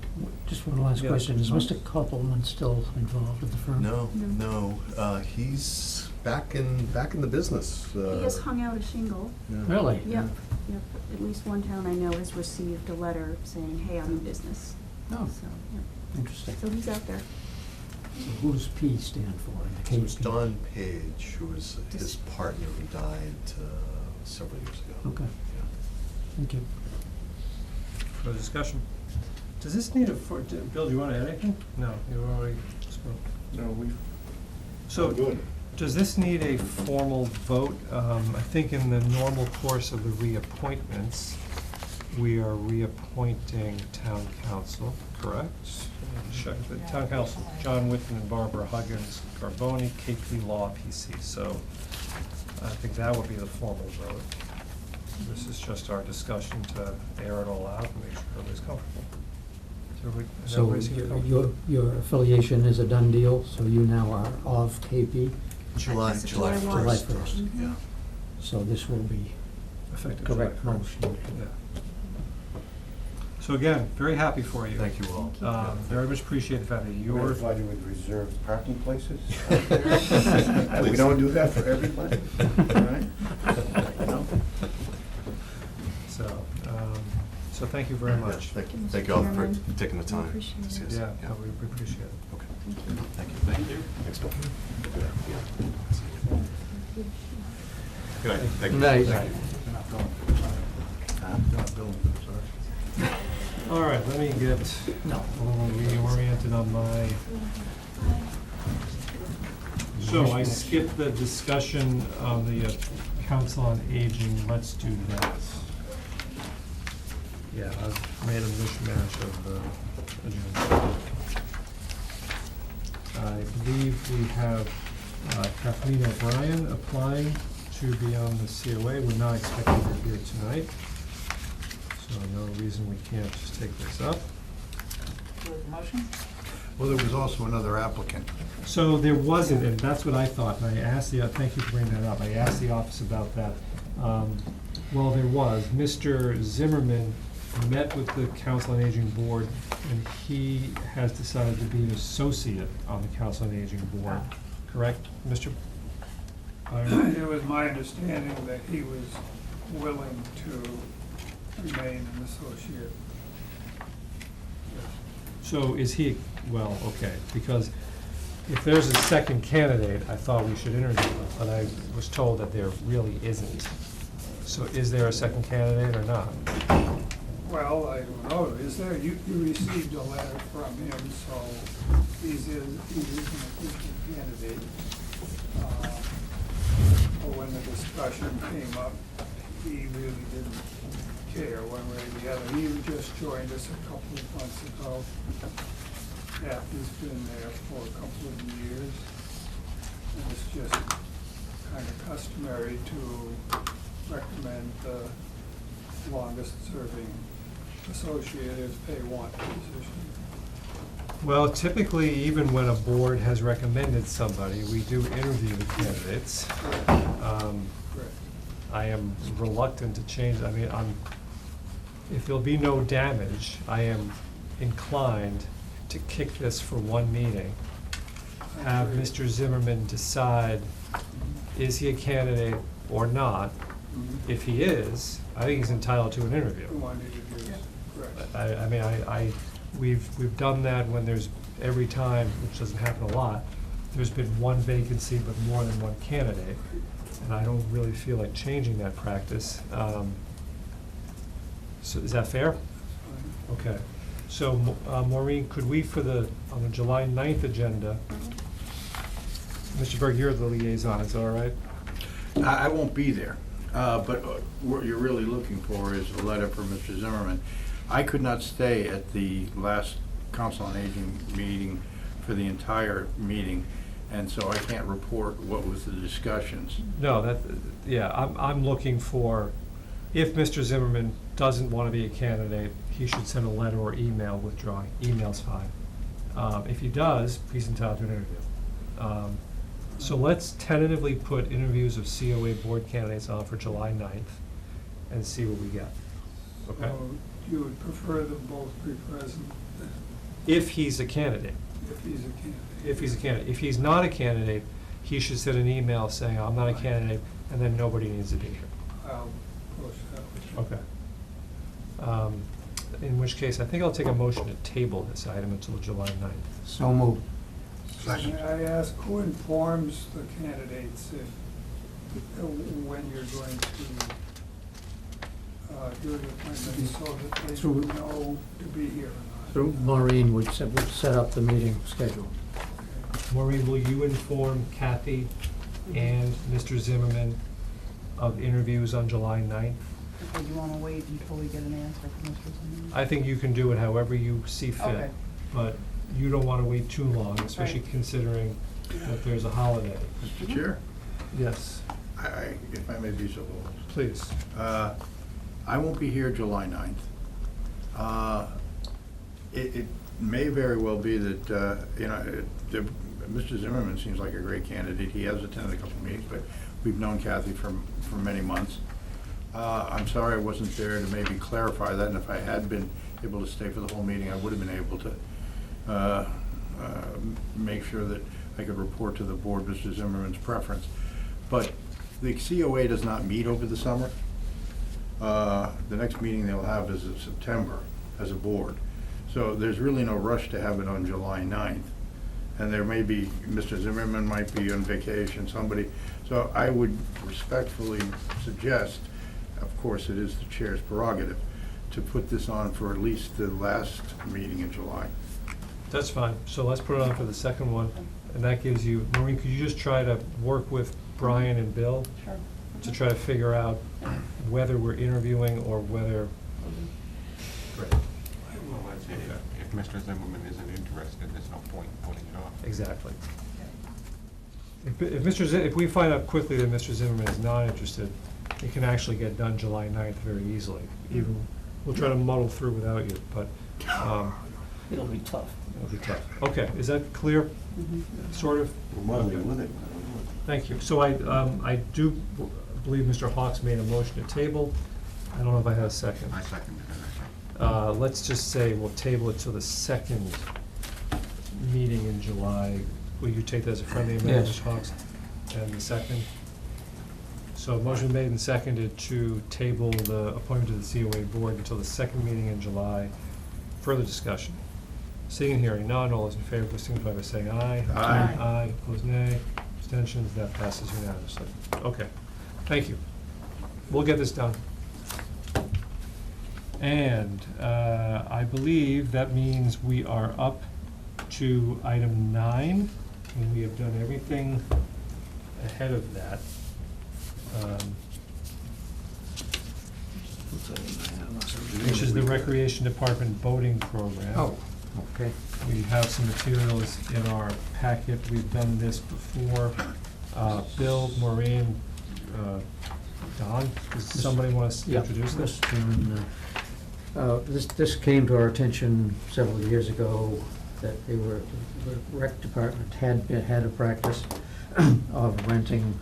Just one last Yeah. question. Is Mr. Koppelman still involved with the firm? No, he's back in the business. He has hung out a shingle. Yeah. Really? Yep, yep. At least one town I know has received a letter saying, hey, I'm in business. Oh, So, yep. interesting. So he's out there. So who does P stand for in the So it was KP? Don Page, who was his partner who died several years ago. Okay, Yeah. thank you. Further discussion? Does this need Bill, do you want to add anything? No, you already spoke. No, we've. So, Good. does this need a formal vote? I think in the normal course of the reappointments, we are reappointing town council, correct? Let me check the town council, John Witten and Barbara Huggins, Carboni, KP Law, PC. So I think that would be the formal vote. This is just our discussion to air it all out and make sure everybody's comfortable. Is So everybody seem comfortable? your affiliation is a done deal, so you now are of KP? July July 1st. July 1st. Yeah. So this will be Effective correct July 1st. motion. Yeah. So again, very happy for you. Thank you all. Very much appreciate the fact that You're you're, provided with reserved parking places? We don't do that for everybody, right? No? so thank you very much. Thank you all for Chairman. taking the time Appreciate to see it. us. Yeah, no, we appreciate it. Okay. Thank you. Thank you. Thanks, Bill. Good night. Thank you. Good night. Thank you. All right, let me get a little reoriented on my. So I skipped the discussion on the Council on Aging. Let's do that. Yeah, I've made a mishmash of the agenda. I believe we have Kathleen O'Brien applying to be on the COA. We're not expecting her here tonight, so no reason we can't just take this up. Motion? Well, there was also another applicant. So there wasn't, and that's what I thought, and I asked the, thank you for bringing that up, I asked the office about that. Well, there was, Mr. Zimmerman met with the Council on Aging Board, and he has decided to be an associate on the Council on Aging Board, correct, Mr. Byron? It was my understanding that he was willing to remain an associate. So is he, well, okay, because if there's a second candidate, I thought we should interview him, but I was told that there really isn't. So is there a second candidate or not? Well, I don't know, is there, you received a letter from him, so he is an official candidate. But when the discussion came up, he really didn't care one way or the other. He just joined us a couple of months ago. Kathy's been there for a couple of years. And it's just kind of customary to recommend the longest serving associate as pay one position. Well, typically, even when a board has recommended somebody, we do interview the candidates. Correct. I am reluctant to change, I mean, if there'll be no damage, I am inclined to kick this for one meeting. Have Mr. Zimmerman decide, is he a candidate or not? If he is, I think he's entitled to an interview. One interview, correct. I mean, we've done that when there's, every time, which doesn't happen a lot, there's been one vacancy but more than one candidate, and I don't really feel like changing that practice. So is that fair? Okay. So, Maureen, could we, on the July 9th agenda, Mr. Berg, you're the liaison, is that all right? I won't be there, but what you're really looking for is a letter from Mr. Zimmerman. I could not stay at the last Council on Aging meeting for the entire meeting, and so I can't report what was the discussions. No, I'm looking for, if Mr. Zimmerman doesn't want to be a candidate, he should send a letter or email withdrawing. Email's fine. If he does, he's entitled to an interview. So let's tentatively put interviews of COA board candidates on for July 9th and see what we get. Okay? you would prefer them both be present If he's a candidate. if he's a candidate. If he's a candidate. If he's not a candidate, he should send an email saying, I'm not a candidate, and then nobody needs to be here. I'll push that with you. Okay. In which case, I think I'll take a motion to table this item until July 9th. So moved. May I ask who informs the candidates if, when you're going to do the appointment so that they Through- know to be here or not? Through Maureen would set up the meeting schedule. Maureen, will you inform Kathy and Mr. Zimmerman of interviews on July 9th? Okay, do you wanna wait until we get an answer from Mr. Zimmerman? I think you can do it however you see fit. Okay. But you don't want to wait too long, especially Right. considering that there's a holiday. Mr. Chair, Yes, if I may be so bold. please. I won't be here July 9th. It may very well be that, Mr. Zimmerman seems like a great candidate. He has attended a couple of meetings, but we've known Kathy for many months. I'm sorry I wasn't there to maybe clarify that, and if I had been able to stay for the whole meeting, I would have been able to make sure that I could report to the board Mr. Zimmerman's preference. But the COA does not meet over the summer. The next meeting they'll have is in September as a board. So there's really no rush to have it on July 9th. And there may be, Mr. Zimmerman might be on vacation, somebody. So I would respectfully suggest, of course it is the chair's prerogative, to put this on for at least the last meeting in July. That's fine. So let's put it on for the second one. And that gives you, Maureen, could you just try to work with Brian and Bill Sure. to try to figure out whether we're interviewing or whether. Great. Well, that's it. If Mr. Zimmerman isn't interested, there's no point in putting it off. Exactly. If we find out quickly that Mr. Zimmerman is not interested, it can actually get done July 9th very easily. Even, we'll try to muddle through without you, but, It'll be tough. it'll be tough. Okay, is that clear? Sort of? We're muddling with it. Thank you. So I do believe Mr. Hawks made a motion to table. I don't know if I had a second. I seconded it, I think. Let's just say we'll table it to the second meeting in July. Will you take that as a friendly amendment, Yes. Mr. Hawks? And the second? So motion made and seconded to table the appointment to the COA board until the second meeting in July. Further discussion? Seeing and hearing none, all those in favor, please signify by saying aye. Aye. Aye, opposed nay. Abstentions, that passes unanimously. Okay, thank you. We'll get this done. And I believe that means we are up to item 9, and we have done everything ahead of that. Which is the Recreation Department boating program. Oh, okay. We have some materials in our packet. We've done this before. Bill, Maureen, Don, does somebody want to Yeah, introduce this? This came to our attention several years ago, that the rec department had a practice of renting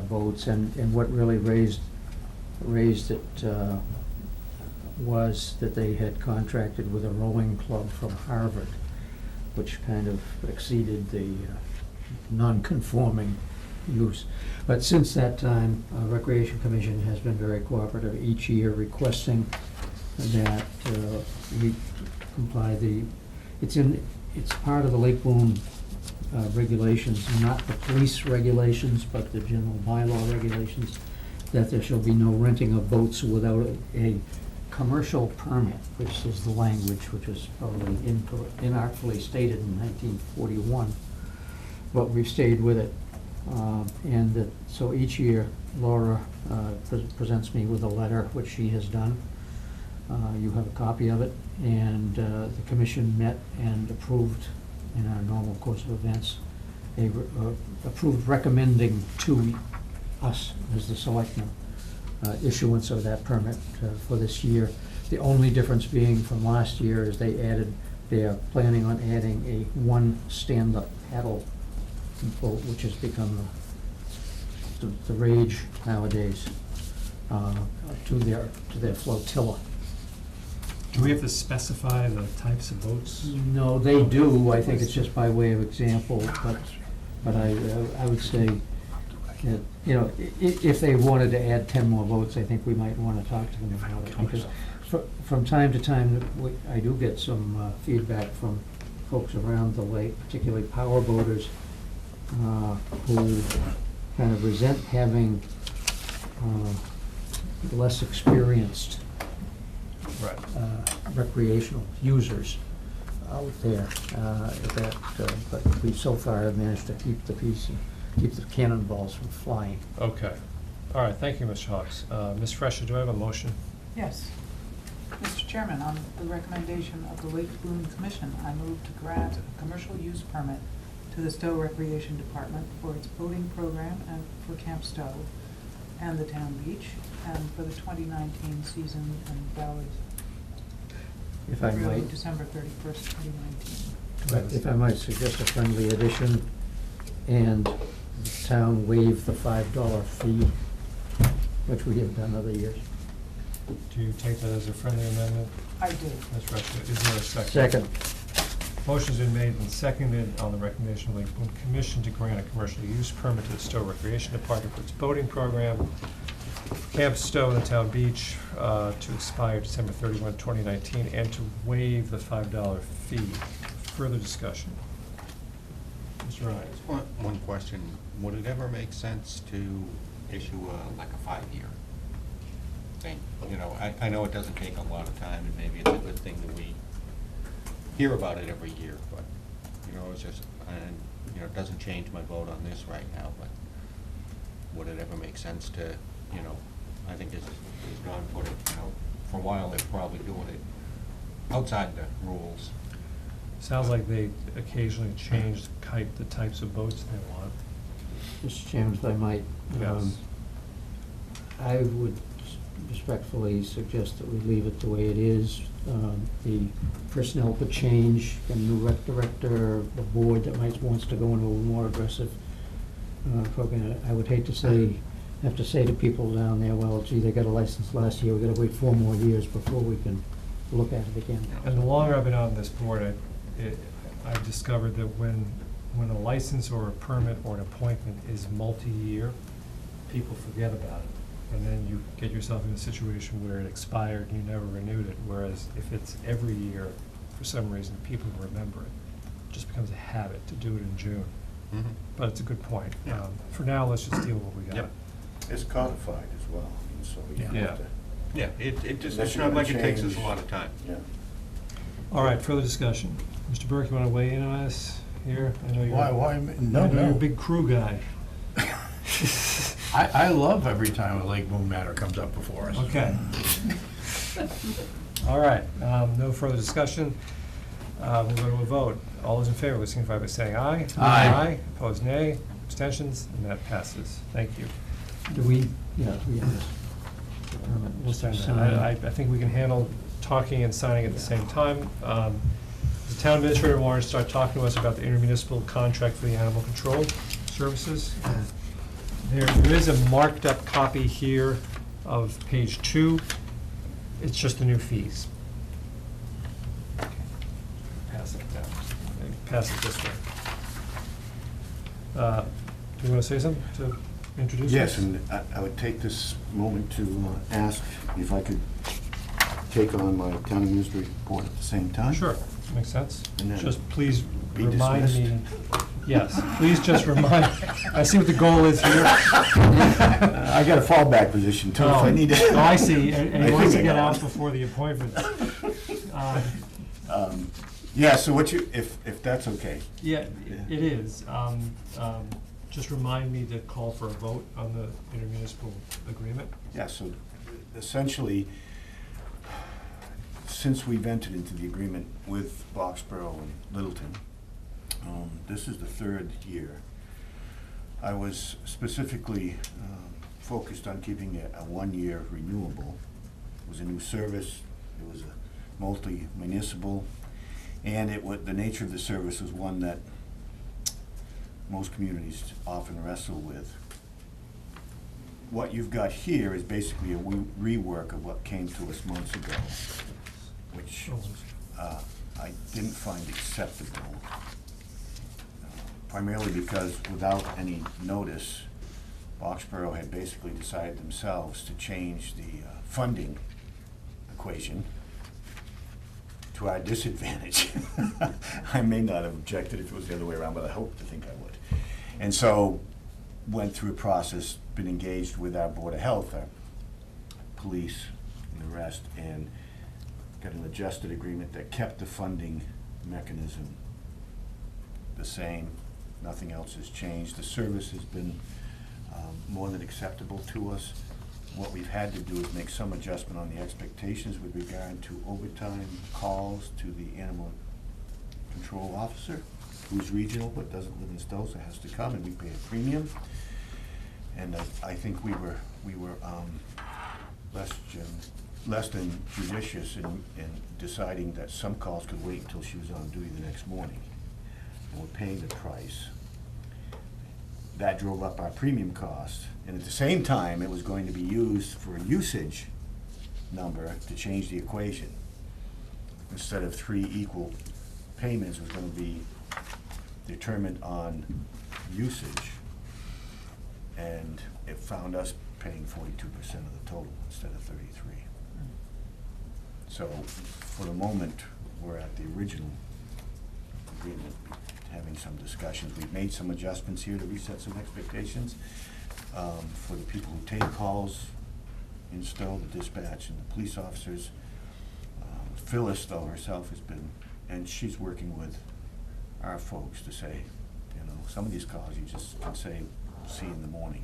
boats, and what really raised it was that they had contracted with a rowing club from Harvard, which kind of exceeded the non-conforming use. But since that time, Recreation Commission has been very cooperative, each year requesting that we comply it's part of the Lake Boone regulations, not the police regulations, but the general bylaw regulations, that there shall be no renting of boats without a commercial permit, which is the language which was probably inartfully stated in 1941, but we've stayed with it. So each year, Laura presents me with a letter, which she has done. You have a copy of it, and the commission met and approved, in our normal course of events, approved recommending to us as the selectmen issuance of that permit for this year. The only difference being from last year is they are planning on adding a one stand-up paddle boat, which has become the rage nowadays, to their flotilla. Do we have to specify the types of boats? No, they do, I think it's just by way of example, but I would say that, you know, if they wanted to add 10 more votes, I think we might want to talk to them about it, because from time to time, I do get some feedback from folks around the lake, particularly power boaters, who kind of resent having less experienced Right. recreational users out there, but we so far have managed to keep the peace and keep the cannonballs from flying. Okay. All right, thank you, Mr. Hawks. Ms. Fresha, do I have a motion? Yes. Mr. Chairman, on the recommendation of the Lake Boone Commission, I move to grant a commercial use permit to the Stow Recreation Department for its boating program and for Camp Stow and the town beach, and for the 2019 season and valid If I through might, December 31st, 2019. if I might suggest a friendly addition, and the town waive the $5 fee, which we have done other years. Do you take that as a friendly amendment? I do. Ms. Fresha, is there a second? Second. Motion's been made and seconded on the recommendation of the Lake Boone Commission to grant a commercial use permit to the Stowe Recreation Department for its boating program, Camp Stowe and the town beach, to expire December 31, 2019, and to waive the $5 fee. Further discussion? Mr. Ryan? One question, would it ever make sense to issue like a 5-year thing? You know, I know it doesn't take a lot of time, and maybe it's a good thing that we hear about it every year, but, you know, it's just, and, you know, it doesn't change my vote on this right now, but would it ever make sense to, you know, I think as Don put it, you know, for a while they're probably doing it outside the rules. Sounds like they occasionally change the types of boats they want. Mr. Chairman, if I might, Yes. I would respectfully suggest that we leave it the way it is. The personnel could change, a new rec director, a board that wants to go into a more aggressive program. I would hate to have to say to people down there, well, gee, they got a license last year, we gotta wait 4 more years before we can look at it again. And the longer I've been on this board, I've discovered that when a license or a permit or an appointment is multi-year, people forget about it. And then you get yourself in a situation where it expired and you never renewed it, whereas if it's every year, for some reason, people remember it. It just becomes a habit to do it in June. Mhm. But it's a good point. Yeah. For now, let's just deal with what we got. Yep. It's codified as well, and so you Yeah. have to. Yeah, it just, Unless it's you're not gonna like it takes us a change- lot of time. Yeah. All right, further discussion. Mr. Burke, you want to weigh in on this here? I know you're, Why, I no, know you're a no. big crew guy. I love every time a Lake Boone matter comes up before us. Okay. All right, no further discussion. We'll go to a vote. All those in favor, will signify by saying aye. Aye. Opposed, nay. Abstentions, and that passes. Thank you. Do we, yeah, we have this. permit. We'll send that. I think we can handle talking and signing at the same time. The town administrator wanted to start talking to us about the intermunicipal contract for the animal control services. There is a marked up copy here of page 2. It's just the new fees. Pass it down. Pass it this way. Do you want to say something to introduce Yes, us? and I would take this moment to ask if I could take on my town administrator report at the same time. Sure, makes sense. And then Just please be remind dismissed. me, yes, please just remind, I see what the goal is here. I got a fallback position too, if I need to. Oh, I see, and I he wants to think I get know. out before the appointment. Yeah, so what you, if that's okay. Yeah, it is. Just remind me to call for a vote on the intermunicipal agreement. Yeah, so essentially, since we've entered into the agreement with Boxborough and Littleton, this is the 3rd year. I was specifically focused on keeping it a 1-year renewable. It was a new service, it was a multi-municipal, and the nature of the service was one that most communities often wrestle with. What you've got here is basically a rework of what came to us months ago. which I didn't find acceptable, primarily because without any notice, Boxborough had basically decided themselves to change the funding equation to our disadvantage. I may not have objected if it was the other way around, but I hope to think I would. And so, went through a process, been engaged with our Board of Health, our police, and the rest, and got an adjusted agreement that kept the funding mechanism the same. Nothing else has changed. The service has been more than acceptable to us. What we've had to do is make some adjustment on the expectations with regard to overtime calls to the animal control officer, who's regional but doesn't live in Stow, so has to come, and we pay a premium. And I think we were less than judicious in deciding that some calls could wait until she was on duty the next morning. And we're paying the price. That drove up our premium cost, and at the same time, it was going to be used for a usage number to change the equation. Instead of 3 equal payments, it was gonna be determined on usage, and it found us paying 42% of the total instead of 33. So, for the moment, we're at the original agreement, having some discussions. We've made some adjustments here to reset some expectations for the people who take calls in Stow, the dispatch and the police officers. Phyllis, though, herself has been, and she's working with our folks to say, you know, some of these calls you just can say, see in the morning,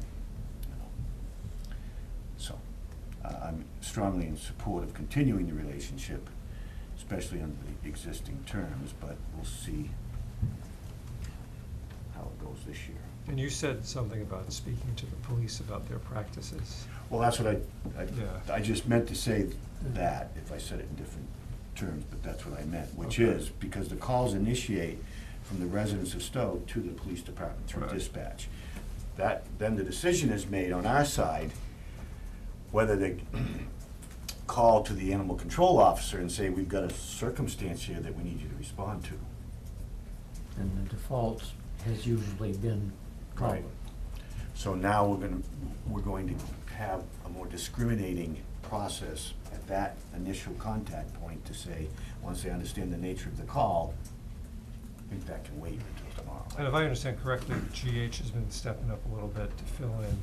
you know. So, I'm strongly in support of continuing the relationship, especially under the existing terms, but we'll see how it goes this year. And you said something about speaking to the police about their practices. Well, that's what Yeah. I just meant to say that, if I said it in different terms, but that's what I meant, which Okay. is, because the calls initiate from the residents of Stow to the police department through Right. dispatch. Then the decision is made on our side whether they call to the animal control officer and say, we've got a circumstance here that we need you to respond to. And the default has usually been called. Right. So now we're going to have a more discriminating process at that initial contact point to say, once they understand the nature of the call, I think that can wait until tomorrow. And if I understand correctly, GH has been stepping up a little bit to fill in,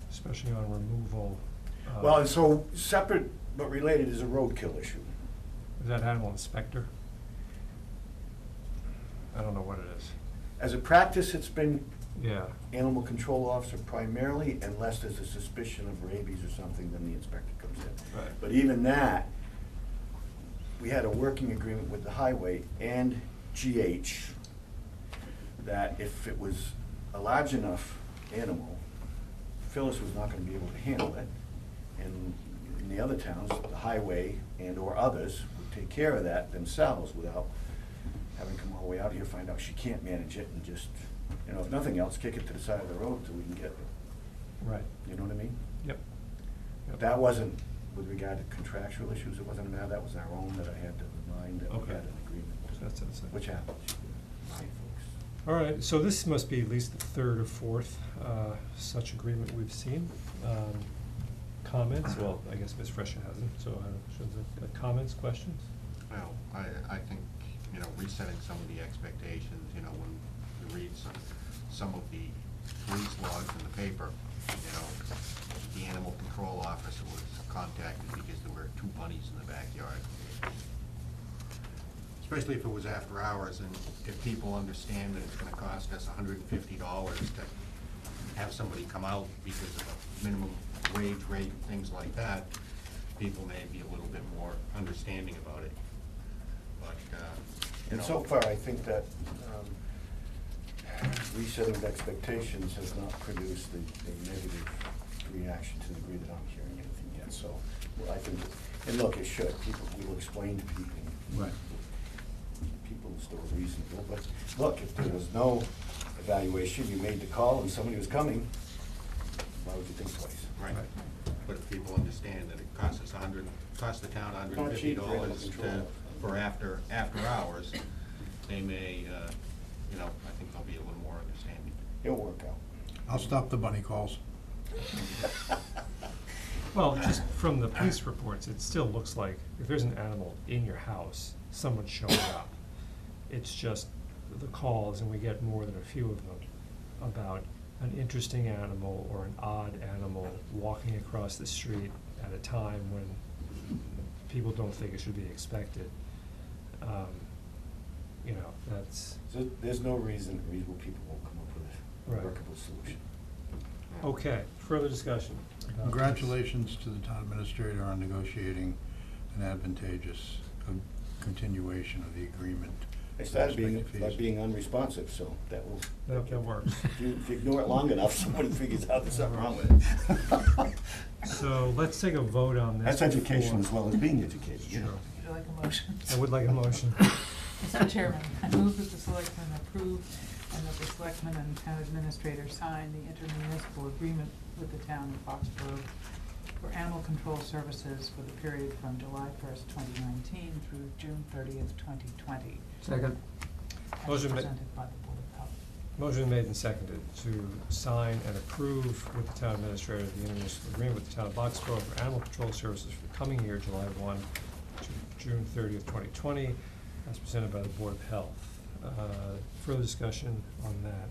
especially on removal. Well, and so separate but related is a roadkill issue. Is that animal inspector? I don't know what it is. As a practice, it's been Yeah. animal control officer primarily, unless there's a suspicion of rabies or something, then the inspector comes in. Right. But even that, we had a working agreement with the highway and GH that if it was a large enough animal, Phyllis was not gonna be able to handle it. And in the other towns, the highway and or others would take care of that themselves without having to come all the way out here, find out she can't manage it, and just, you know, if nothing else, kick it to the side of the road till we can get, Right. you know what I mean? Yep. Yep. That wasn't with regard to contractual issues, it wasn't a matter, that was our own that I had to remind that we Okay. had an agreement. That's it. Which happens, right, folks? All right, so this must be at least the third or fourth such agreement we've seen. Comments? Well, I guess Ms. Fresha hasn't, so comments, questions? Well, I think, you know, resetting some of the expectations, you know, when you read some of the police logs in the paper, you know, the animal control officer was contacted because there were 2 bunnies in the backyard. Especially if it was after hours, and if people understand that it's gonna cost us $150 to have somebody come out because of a minimum wage rate and things like that, people may be a little bit more understanding about it. But, you And know. so far, I think that resetting of expectations has not produced a negative reaction to the degree that I'm hearing anything yet, so, well, I think, and look, it should, people, we will explain to people. Right. People are still reasonable, but look, if there was no evaluation, you made the call and somebody was coming, why would you think twice? Right. But if people understand that it costs us $150 cost the town $150 Not cheap for animal control. for after hours, they may, you know, I think they'll be a little more understanding. It'll work out. I'll stop the bunny calls. Well, just from the police reports, it still looks like if there's an animal in your house, someone's showing up. It's just the calls, and we get more than a few of them, about an interesting animal or an odd animal walking across the street at a time when people don't think it should be expected. You know, that's, So there's no reason reasonable people won't come up with a Right. workable solution. okay, further discussion about this? Congratulations to the town administrator on negotiating an advantageous continuation of the agreement. I started being, Respective by fees. being unresponsive, so that will. That works. If you ignore it long enough, someone figures out there's something wrong with it. So let's take a vote on this. That's education as before- well as being educated, you know. Sure. Would you like a motion? I would like a motion. Mr. Chairman, I move that the selectmen approve and that the selectmen and town administrator sign the intermunicipal agreement with the town of Foxborough for animal control services for the period from July 1st, 2019 through June 30th, 2020. Second. As Motion ma- presented by the Board of Health. Motion made and seconded to sign and approve with the town administrator the intermunicipal agreement with the town of Boxborough for animal control services for the coming year, July 1 to June 30th, 2020, as presented by the Board of Health. Further discussion on that?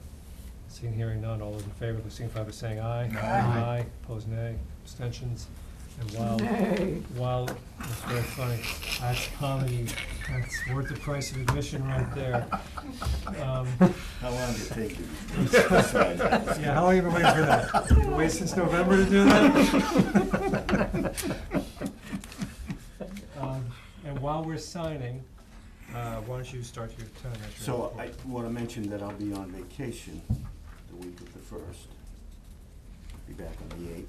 Seeing, hearing none, all those in favor, please signify by saying aye. Aye. Opposed, nay. Abstentions? And Nay. while, it's very funny, that's comedy, that's worth the price of admission right there. How long did it take you to decide that? Yeah, how long have you been waiting for that? You been waiting since November to do that? And while we're signing, why don't you start your town administrator So report? I want to mention that I'll be on vacation the week of the 1st. Be back on the 8th.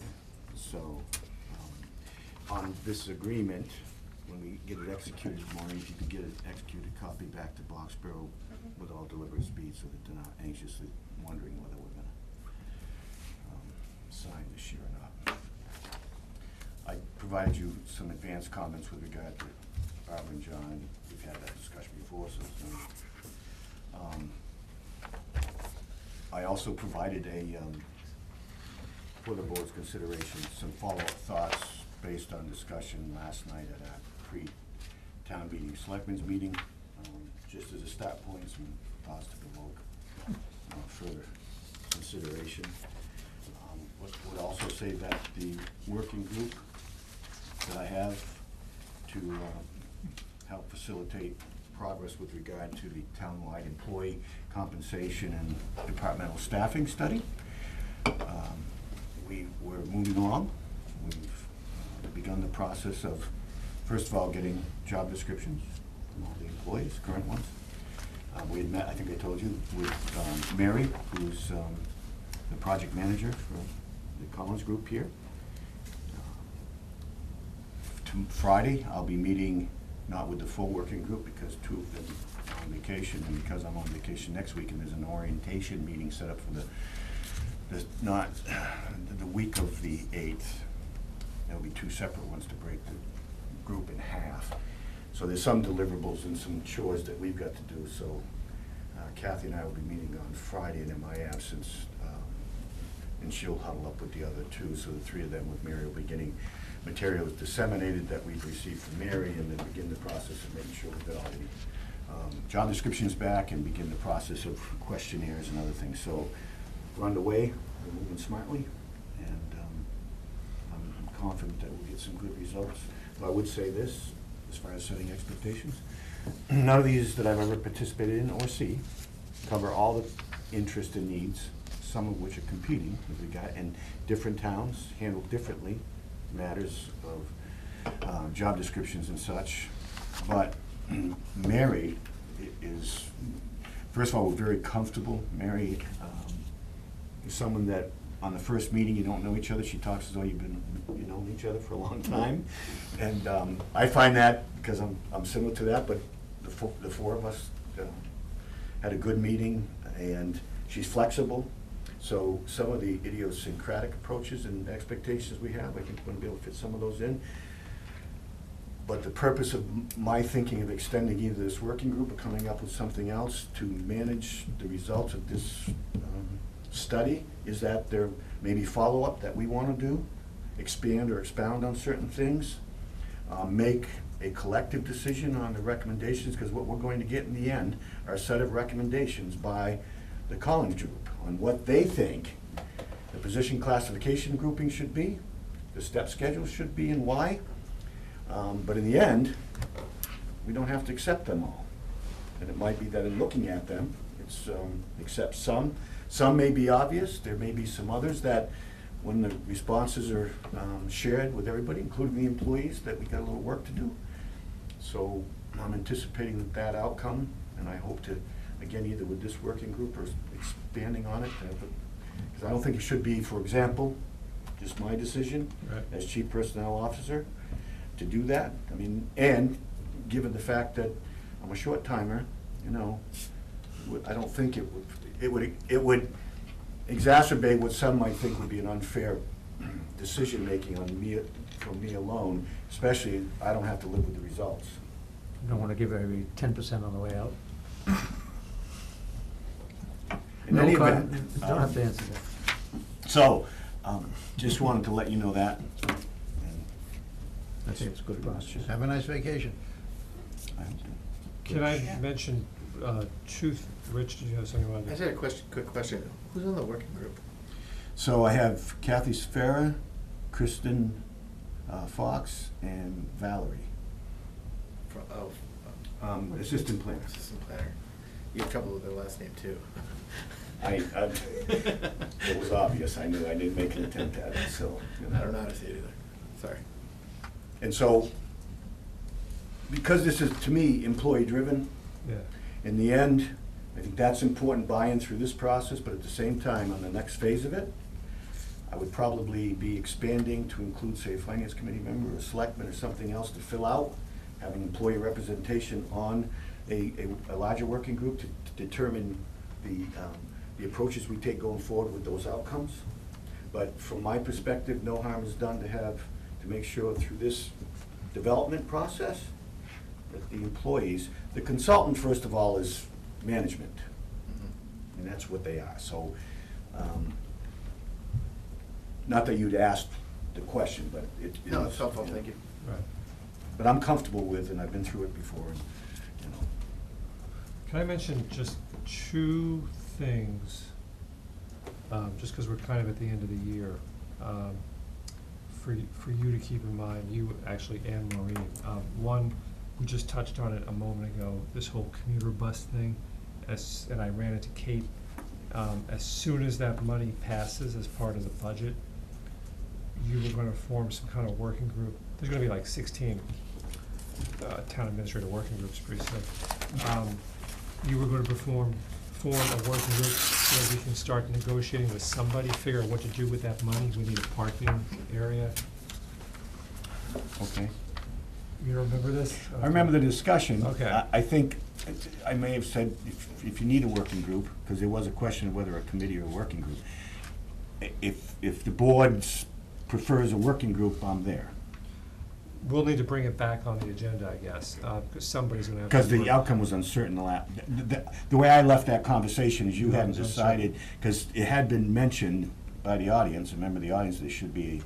So on this agreement, when we get it executed, Maureen, if you could get an executed copy back to Boxborough with all delivered speed so that they're not anxiously wondering whether we're going to sign this year or not. I provided you some advanced comments with regard to Barbara and John. We've had that discussion before, so it's I also provided for the board's consideration, some follow-up thoughts based on discussion last night at our pre-town meeting, selectmen's meeting, just as a start point, some thoughts to provoke further consideration. Would also say that the working group that I have to help facilitate progress with regard to the townwide employee compensation and departmental staffing study. We're moving along. We've begun the process of, first of all, getting job descriptions from all the employees, current ones. We had met, I think I told you, with Mary, who's the project manager for the Collins Group here. Friday, I'll be meeting, not with the full working group, because two of them are on vacation, and because I'm on vacation next week, and there's an orientation meeting set up for the week of the 8th. There'll be two separate ones to break the group in half. So there's some deliverables and some chores that we've got to do, so Kathy and I will be meeting on Friday, and in my absence, and she'll huddle up with the other two, so the three of them with Mary will be getting materials disseminated that we've received from Mary, and then begin the process of making sure we've got all the job descriptions back and begin the process of questionnaires and other things. So we're underway, we're moving smartly, and I'm confident that we'll get some good results. But I would say this, as far as setting expectations, none of these that I've ever participated in or see cover all the interests and needs, some of which are competing with regard, and different towns handle differently matters of job descriptions and such. But Mary is, first of all, we're very comfortable. Mary is someone that on the first meeting you don't know each other. She talks as though you've known each other for a long time, and I find that because I'm similar to that. But the four of us had a good meeting, and she's flexible. So some of the idiosyncratic approaches and expectations we have, I think we're going to be able to fit some of those in. But the purpose of my thinking of extending either this working group or coming up with something else to manage the results of this study is that there may be follow-up that we want to do, expand or expound on certain things, make a collective decision on the recommendations, because what we're going to get in the end are a set of recommendations by the Collins Group on what they think the position classification grouping should be, the step schedule should be, and why. But in the end, we don't have to accept them all. And it might be that in looking at them, it's accept some. Some may be obvious, there may be some others that when the responses are shared with everybody, including the employees, that we got a little work to do. So I'm anticipating that outcome, and I hope to, again, either with this working group or expanding on it, because I don't think it should be, for example, just my decision as Chief Personnel Officer to do that. I mean, and given the fact that I'm a short timer, you know, I don't think it would exacerbate what some might think would be an unfair decision-making on me, from me alone, especially I don't have to live with the results. You don't want to give every 10% on the way out? In No any comment. event, You don't have to answer that. So, just wanted to let you know that. I think it's a good process. Have a nice vacation. Can I mention Rich, did you have something you I wanted just to? had a quick question. Who's on the working group? So I have Kathy Sferra, Kristen Fox, and Valerie, assistant planner. Assistant planner. You have trouble with their last name too. It was obvious. I knew I didn't make an attempt at it, so. You know. I don't know how to say it either. Sorry. And so, because this is, to me, employee-driven, Yeah. in the end, I think that's important buy-in through this process, but at the same time, on the next phase of it, I would probably be expanding to include, say, a finance committee member or a selectman or something else to fill out, having employee representation on a larger working group to determine the approaches we take going forward with those outcomes. But from my perspective, no harm is done to make sure through this development process that the employees, the consultant, first of all, is management. And that's what they are. So, not that you'd asked the question, but it is. No, it's helpful, thank you. Right. But I'm comfortable with, and I've been through it before, and, you know. Can I mention just two things, just because we're kind of at the end of the year, for you to keep in mind, you actually and Maureen. One, we just touched on it a moment ago, this whole commuter bus thing, and I ran into Kate. As soon as that money passes as part of the budget, you were going to form some kind of working group. There's going to be like 16 town administrator working groups pretty soon. You were going to form a working group so we can start negotiating with somebody, figure out what to do with that money. We need a parking area. Okay. You remember this? I remember the discussion. Okay. I think, I may have said, if you need a working group, because there was a question of whether a committee or a working group. If the board prefers a working group, I'm there. We'll need to bring it back on the agenda, I guess, because somebody's going to have to. Because the work. outcome was uncertain the way I left that conversation is you Yeah, it hadn't was uncertain. decided, because it had been mentioned by the audience, a member of the audience, there should be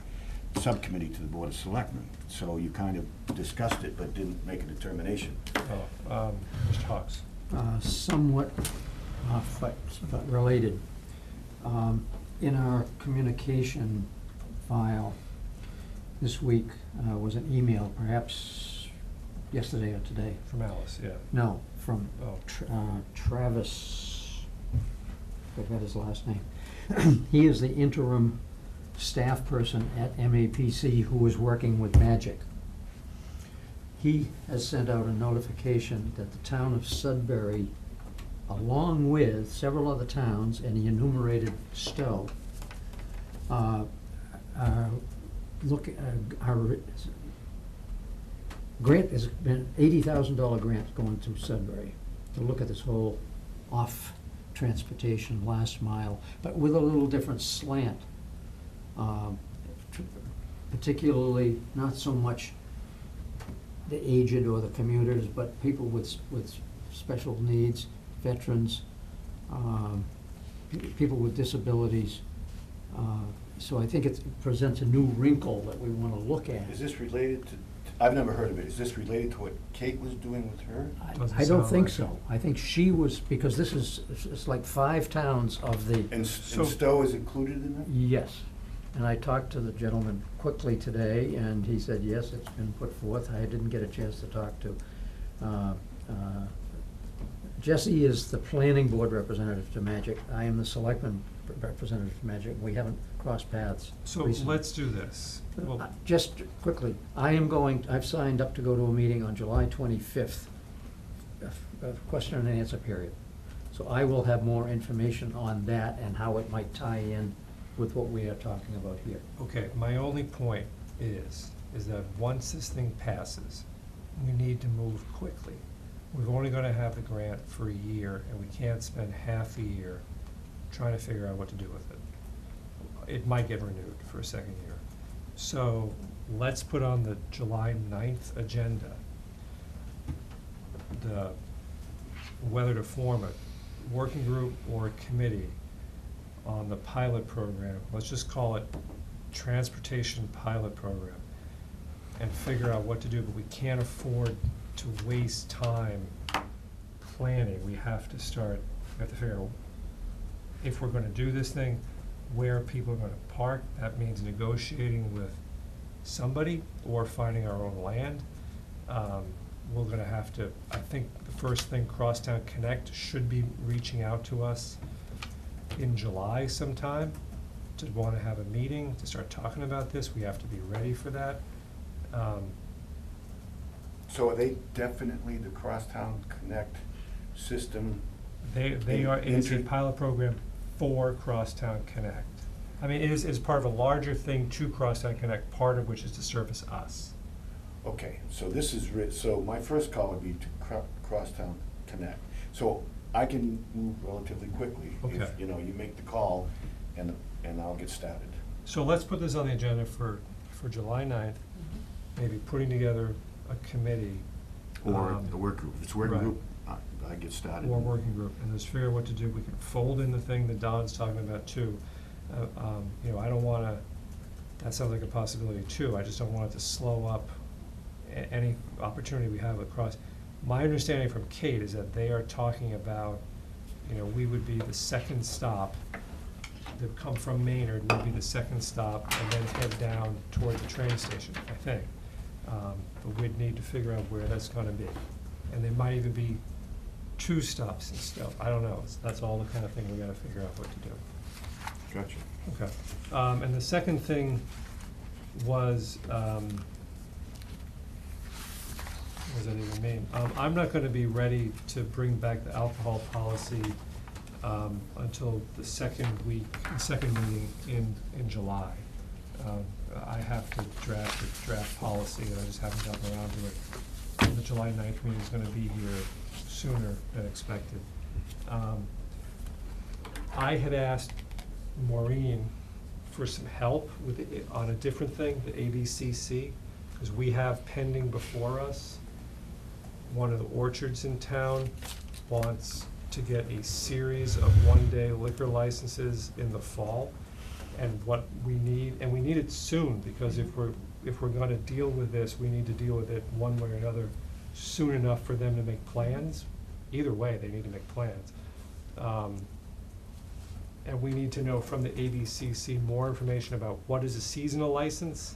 a subcommittee to the Board of Selectmen. So you kind of discussed it, but didn't make a determination. Mr. Hawks. Somewhat off, but related. In our communication file this week was an email, perhaps yesterday or today. From Alice, yeah. No, from Oh. Travis, I forgot his last name. He is the interim staff person at MAPC who is working with Magic. He has sent out a notification that the town of Sudbury, along with several other towns, and he enumerated Stow, our grant has been $80,000 grant going to Sudbury to look at this whole off transportation, last mile, but with a little different slant. Particularly not so much the aged or the commuters, but people with special needs, veterans, people with disabilities. So I think it presents a new wrinkle that we want to look at. Is this related to, I've never heard of it, is this related to what Kate was doing with her? I don't think so. I think she was, because this is, it's like 5 towns of the. And Stow is included in that? Yes, and I talked to the gentleman quickly today, and he said, yes, it's been put forth. I didn't get a chance to talk to. Jesse is the planning board representative to Magic. I am the selectman representative to Magic. We haven't crossed paths So recently. let's do this. Well, Just quickly, I've signed up to go to a meeting on July 25th, a question and answer period. So I will have more information on that and how it might tie in with what we are talking about here. okay, my only point is that once this thing passes, we need to move quickly. We're only gonna have the grant for a year, and we can't spend half a year trying to figure out what to do with it. It might get renewed for a second year. So let's put on the July 9th agenda whether to form a working group or a committee on the pilot program. Let's just call it Transportation Pilot Program, and figure out what to do, but we can't afford to waste time planning. We have to figure out, if we're gonna do this thing, where people are gonna park. That means negotiating with somebody or finding our own land. We're gonna have to, I think the first thing, Crosstown Connect should be reaching out to us in July sometime to wanna have a meeting, to start talking about this. We have to be ready for that. So are they definitely the Crosstown Connect system? They are, it is a pilot program for Crosstown Connect. I mean, it is part of a larger thing to Crosstown Connect, part of which is to service us. Okay, so this is, so my first call would be to Crosstown Connect. So I can move relatively quickly. Okay. If, you make the call and I'll get started. So let's put this on the agenda for July 9th, maybe putting together a committee. Or a work group. If it's a working Right. group, I get started. Or working group, and just figure out what to do. We can fold in the thing that Don's talking about too. I don't wanna, that sounds like a possibility too. I just don't want it to slow up any opportunity we have across. My understanding from Kate is that they are talking about, we would be the second stop. They'd come from Maynard, we'd be the second stop, and then head down toward the train station, I think. But we'd need to figure out where that's gonna be. And there might even be 2 stops and stuff. I don't know. That's all the kind of thing we gotta figure out what to do. Gotcha. Okay. And the second thing was, what does that even mean? I'm not gonna be ready to bring back the alcohol policy until the second meeting in July. I have to draft a draft policy, and I just haven't gotten around to it. The July 9th meeting is gonna be here sooner than expected. I had asked Maureen for some help on a different thing, the ABCC, because we have pending before us, one of the orchards in town wants to get a series of one-day liquor licenses in the fall. And what we need, and we need it soon, because if we're gonna deal with this, we need to deal with it one way or another soon enough for them to make plans. Either way, they need to make plans. And we need to know from the ABCC more information about what is a seasonal license.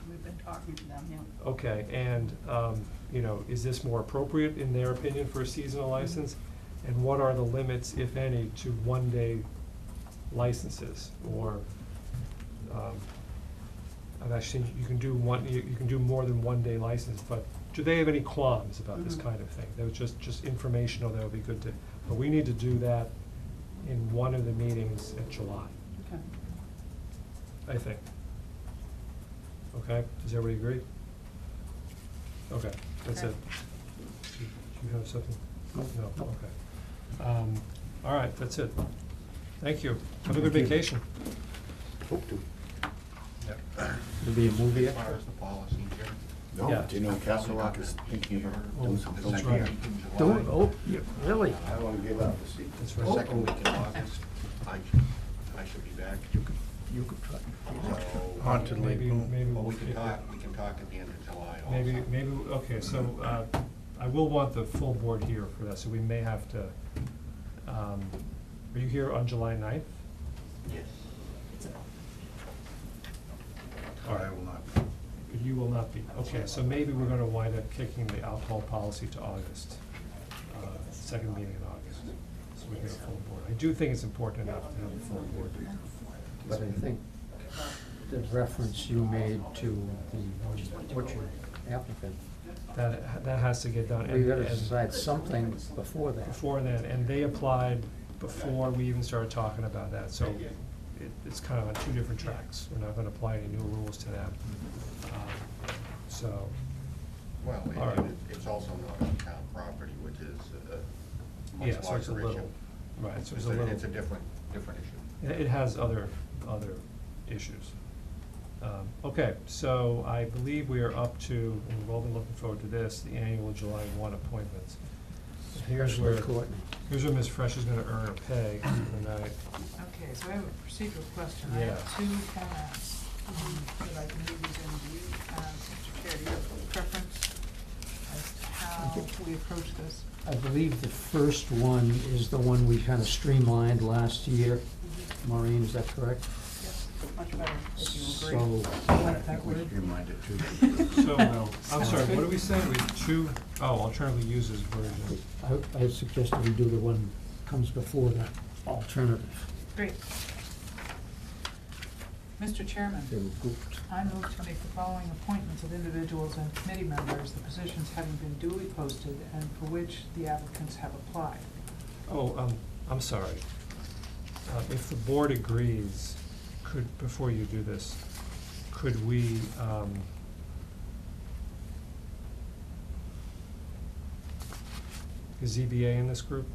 We've been talking to them, yeah. Okay, and, is this more appropriate in their opinion for a seasonal license? And what are the limits, if any, to one-day licenses? Or, I've actually, you can do more than one-day license, but do they have any qualms about this kind of thing? That was just informational, that would be good to, but we need to do that in one of the meetings in July, Okay. I think. Okay, does everybody agree? Okay, that's it. Do you have something? No, okay. All right, that's it. Thank you. Have a good Thank you. vacation. Hope to. There'll be a movie. As far as the policy, Jim, No, Yeah. do you know Castle Rock is thinking about doing The something? second right. week in July. Don't, oh, yeah, really? I don't wanna give up the seat. That's The right. second week in August, I should be back. You could try. So, Haunted Lake Maybe, Boom. maybe. well, we we'll- can talk at the end of July also. Maybe, okay, so, I will want the full board here for that, so we may have to, are you here on July 9th? Yes. All right. I will not. You will not be, okay, so maybe we're gonna wind up kicking the alcohol policy to August, second meeting in August, so we get a full board. I do think it's important enough to have a full board. But I think the reference you made to the orchard applicant, That has to get done. we gotta and- decide something before that. Before then, and they applied before we even started talking about that, so it's kind of on two different tracks. We're not gonna apply any new rules to them. So, Well, All right. it's also not on town property, which is a yeah, much so it's a larger issue. little, right, so It's a different issue. it has other issues. Okay, so I believe we are up to, and we've all been looking forward to this, the annual July 1 appointments. Here's where, Courtney. here's where Ms. Fresh is gonna earn her pay tonight. Okay, so I have a procedural question. I Yeah. have two formats that I can use in. Do you, Mr. Chair, do you have a preference as to how we approach this? I believe the first one is the one we kind of streamlined last year. Maureen, is that correct? Yes, much better, if you agree. So, I like that word. Remind it too. So, I'm sorry, what are we saying? We have two, alternatively uses version. I suggested we do the one comes before the alternative. Great. Mr. Chairman, They were grouped. I move to make the following appointments of individuals and committee members, the positions having been duly posted and for which the applicants have applied. I'm sorry. If the board agrees, before you do this, could we, is ZBA in this group?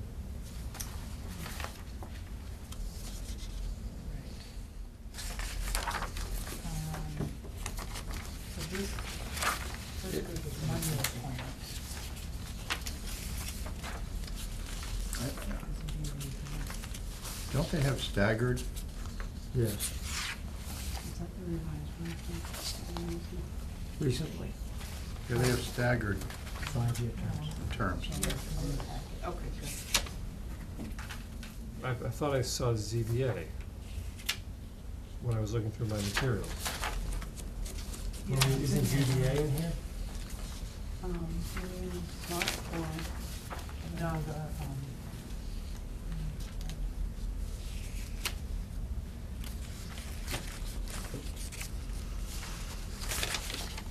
So this group is one year appointment. Don't they have staggered? Yes, Is that the revised one? recently, Yeah, they have staggered 5-year terms. terms. Okay, good. I thought I saw ZBA when I was looking through my materials. Yeah, Isn't ZBA in here? Not for, No, the,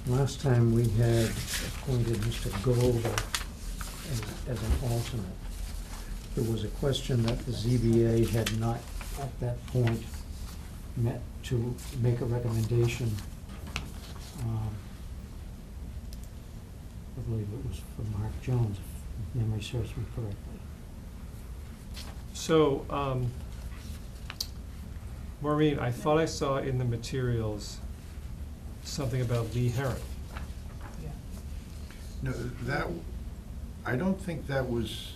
Last time we had appointed Mr. Gold as an alternate. There was a question that the ZBA had not, at that point, met to make a recommendation. I believe it was for Mark Jones, if memory serves me correctly. So, Maureen, I thought I saw in the materials something about Lee Herron. yeah. No, that, I don't think that was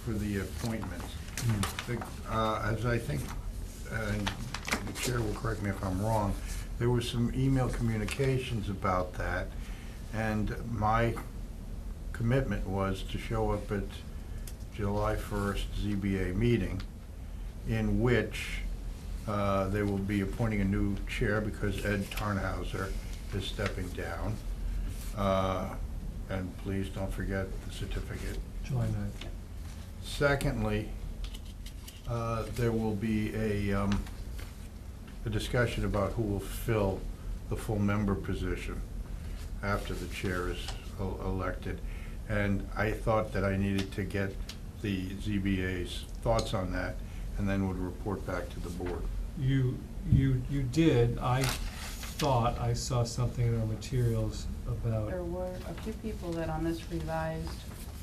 for the appointments. As I think, and the chair will correct me if I'm wrong, there was some email communications about that, and my commitment was to show up at July 1st ZBA meeting, in which they will be appointing a new chair because Ed Tarnhauser is stepping down. And please don't forget the certificate. July 9th. Secondly, there will be a discussion about who will fill the full member position after the chair is elected. And I thought that I needed to get the ZBA's thoughts on that, and then would report back to the board. You did, I thought I saw something in our materials about. There were a few people that on this revised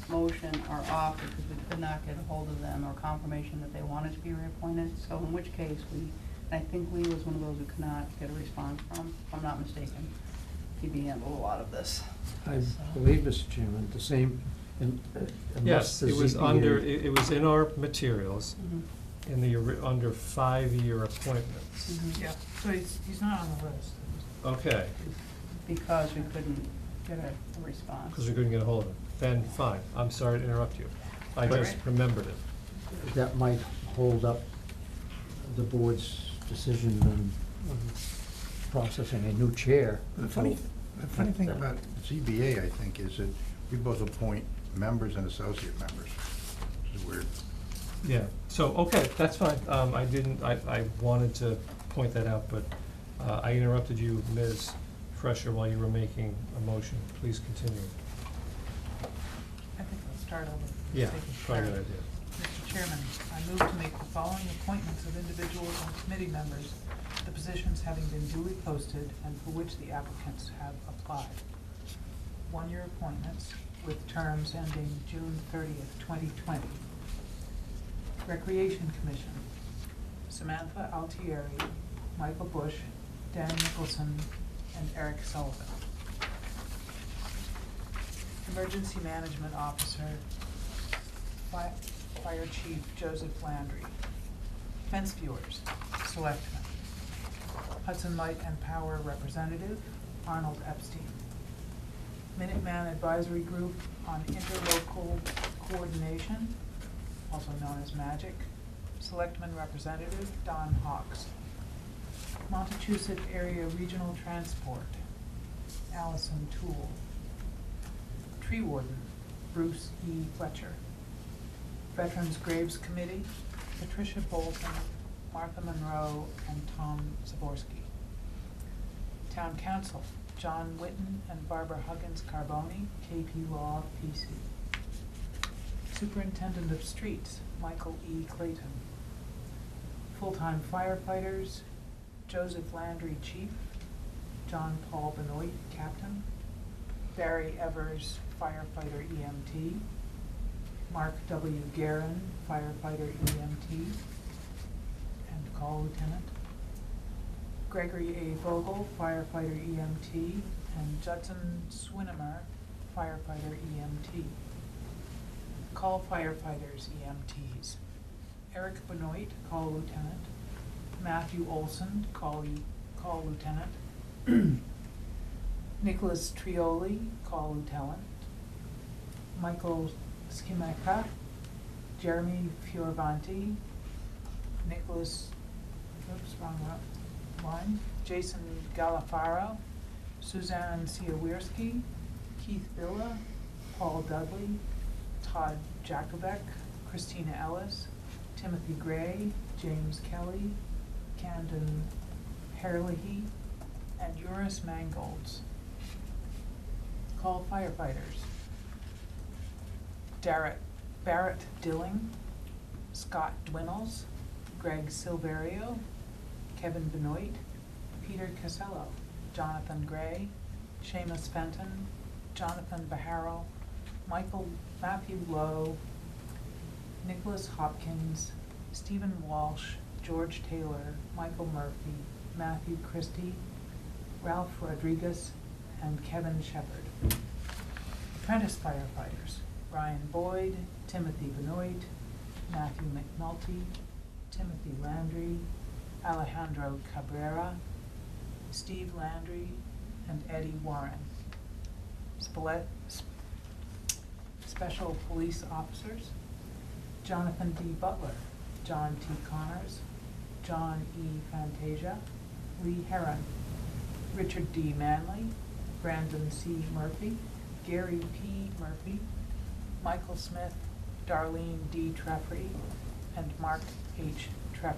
motion are off because we could not get a hold of them or confirmation that they wanted to be reappointed. So in which case, I think Lee was one of those we could not get a response from, if I'm not mistaken. PB handled a lot of this. I believe, Mr. Chairman, the same, unless Yes, the it was ZBA under, it was in our materials, Mhm. in the, under 5-year appointments. Mhm. Yeah, so he's not on the list. Okay, Because we couldn't get a response. because we couldn't get a hold of it. Then, fine, I'm sorry to interrupt you. I just remembered it. that might hold up the board's decision on processing a new chair. The funny thing about ZBA, I think, is that we both appoint members and associate members, which is weird. Yeah, so, okay, that's fine. I wanted to point that out, but I interrupted you, Ms. Fresher, while you were making a motion. Please continue. I think I'll start over. Yeah, Taking probably a care. good idea. Mr. Chairman, I move to make the following appointments of individuals and committee members, the positions having been duly posted and for which the applicants have applied. 1-year appointments with terms ending June 30th, 2020. Recreation Commission, Samantha Altieri, Michael Bush, Dan Nicholson, and Eric Sullivan. Emergency Management Officer, Fire Chief Joseph Landry. Fence Viewers, Selectmen. Hudson Light and Power Representative, Arnold Epstein. Minuteman Advisory Group on Interlocal Coordination, also known as MAGIC, Selectman Representative Don Hawks. Montechusett Area Regional Transport, Allison Toole. Tree Warden, Bruce E. Fletcher. Veterans Graves Committee, Patricia Bolton, Martha Monroe, and Tom Zaborski. Town Council, John Witten and Barbara Huggins Carboni, KP Law, PC. Superintendent of Streets, Michael E. Clayton. Full-time firefighters, Joseph Landry, Chief, John Paul Benoit, Captain, Barry Evers, firefighter EMT, Mark W. Guerin, firefighter EMT and call lieutenant, Gregory A. Vogel, firefighter EMT, and Judson Swinimer, firefighter EMT. Call firefighters EMTs, Eric Benoit, call lieutenant, Matthew Olson, call lieutenant, Nicholas Trioli, call lieutenant, Michael Schimeka, Jeremy Fioravanti, Nicholas, wrong line, Jason Galafaro, Suzanne Siawirski, Keith Villa, Paul Dudley, Todd Jacobek, Christina Ellis, Timothy Gray, James Kelly, Camden Herlihy, and Uris Mangolds. Call firefighters. Barrett Dilling, Scott Dwinnells, Greg Silverio, Kevin Benoit, Peter Casello, Jonathan Gray, Seamus Fenton, Jonathan Baharrel, Matthew Lowe, Nicholas Hopkins, Stephen Walsh, George Taylor, Michael Murphy, Matthew Christie, Ralph Rodriguez, and Kevin Shepard. Apprentice firefighters, Brian Boyd, Timothy Benoit, Matthew McNulty, Timothy Landry, Alejandro Cabrera, Steve Landry, and Eddie Warren. Special police officers, Jonathan D. Butler, John T. Connors, John E. Fantasia, Lee Heron, Richard D. Manley, Brandon C. Murphy, Gary P. Murphy, Michael Smith, Darlene D. Treffry, and Mark H. Treffry.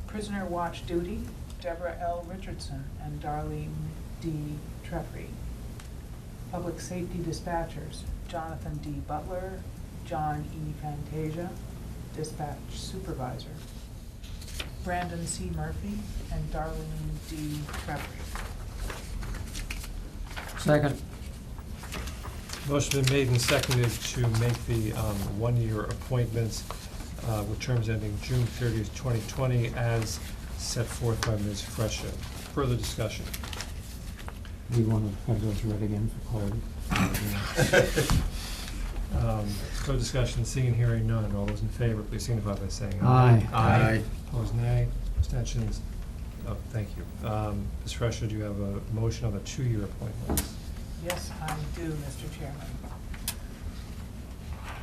Prisoner watch duty, Deborah L. Richardson and Darlene D. Treffry. Public safety dispatchers, Jonathan D. Butler, John E. Fantasia, dispatch supervisor. Brandon C. Murphy and Darlene D. Treffry. Second. Motion been made and seconded to make the 1-year appointments with terms ending June 30th, 2020, as set forth by Ms. Fresha. Further discussion? We want to have those read again for clarity. No discussion, seeing and hearing none. All those in favor, please signify by saying Aye. aye. Aye. Aye. Opposed, nay. Abstentions? Oh, thank you. Ms. Fresha, do you have a motion on the 2-year appointments? Yes, I do, Mr. Chairman.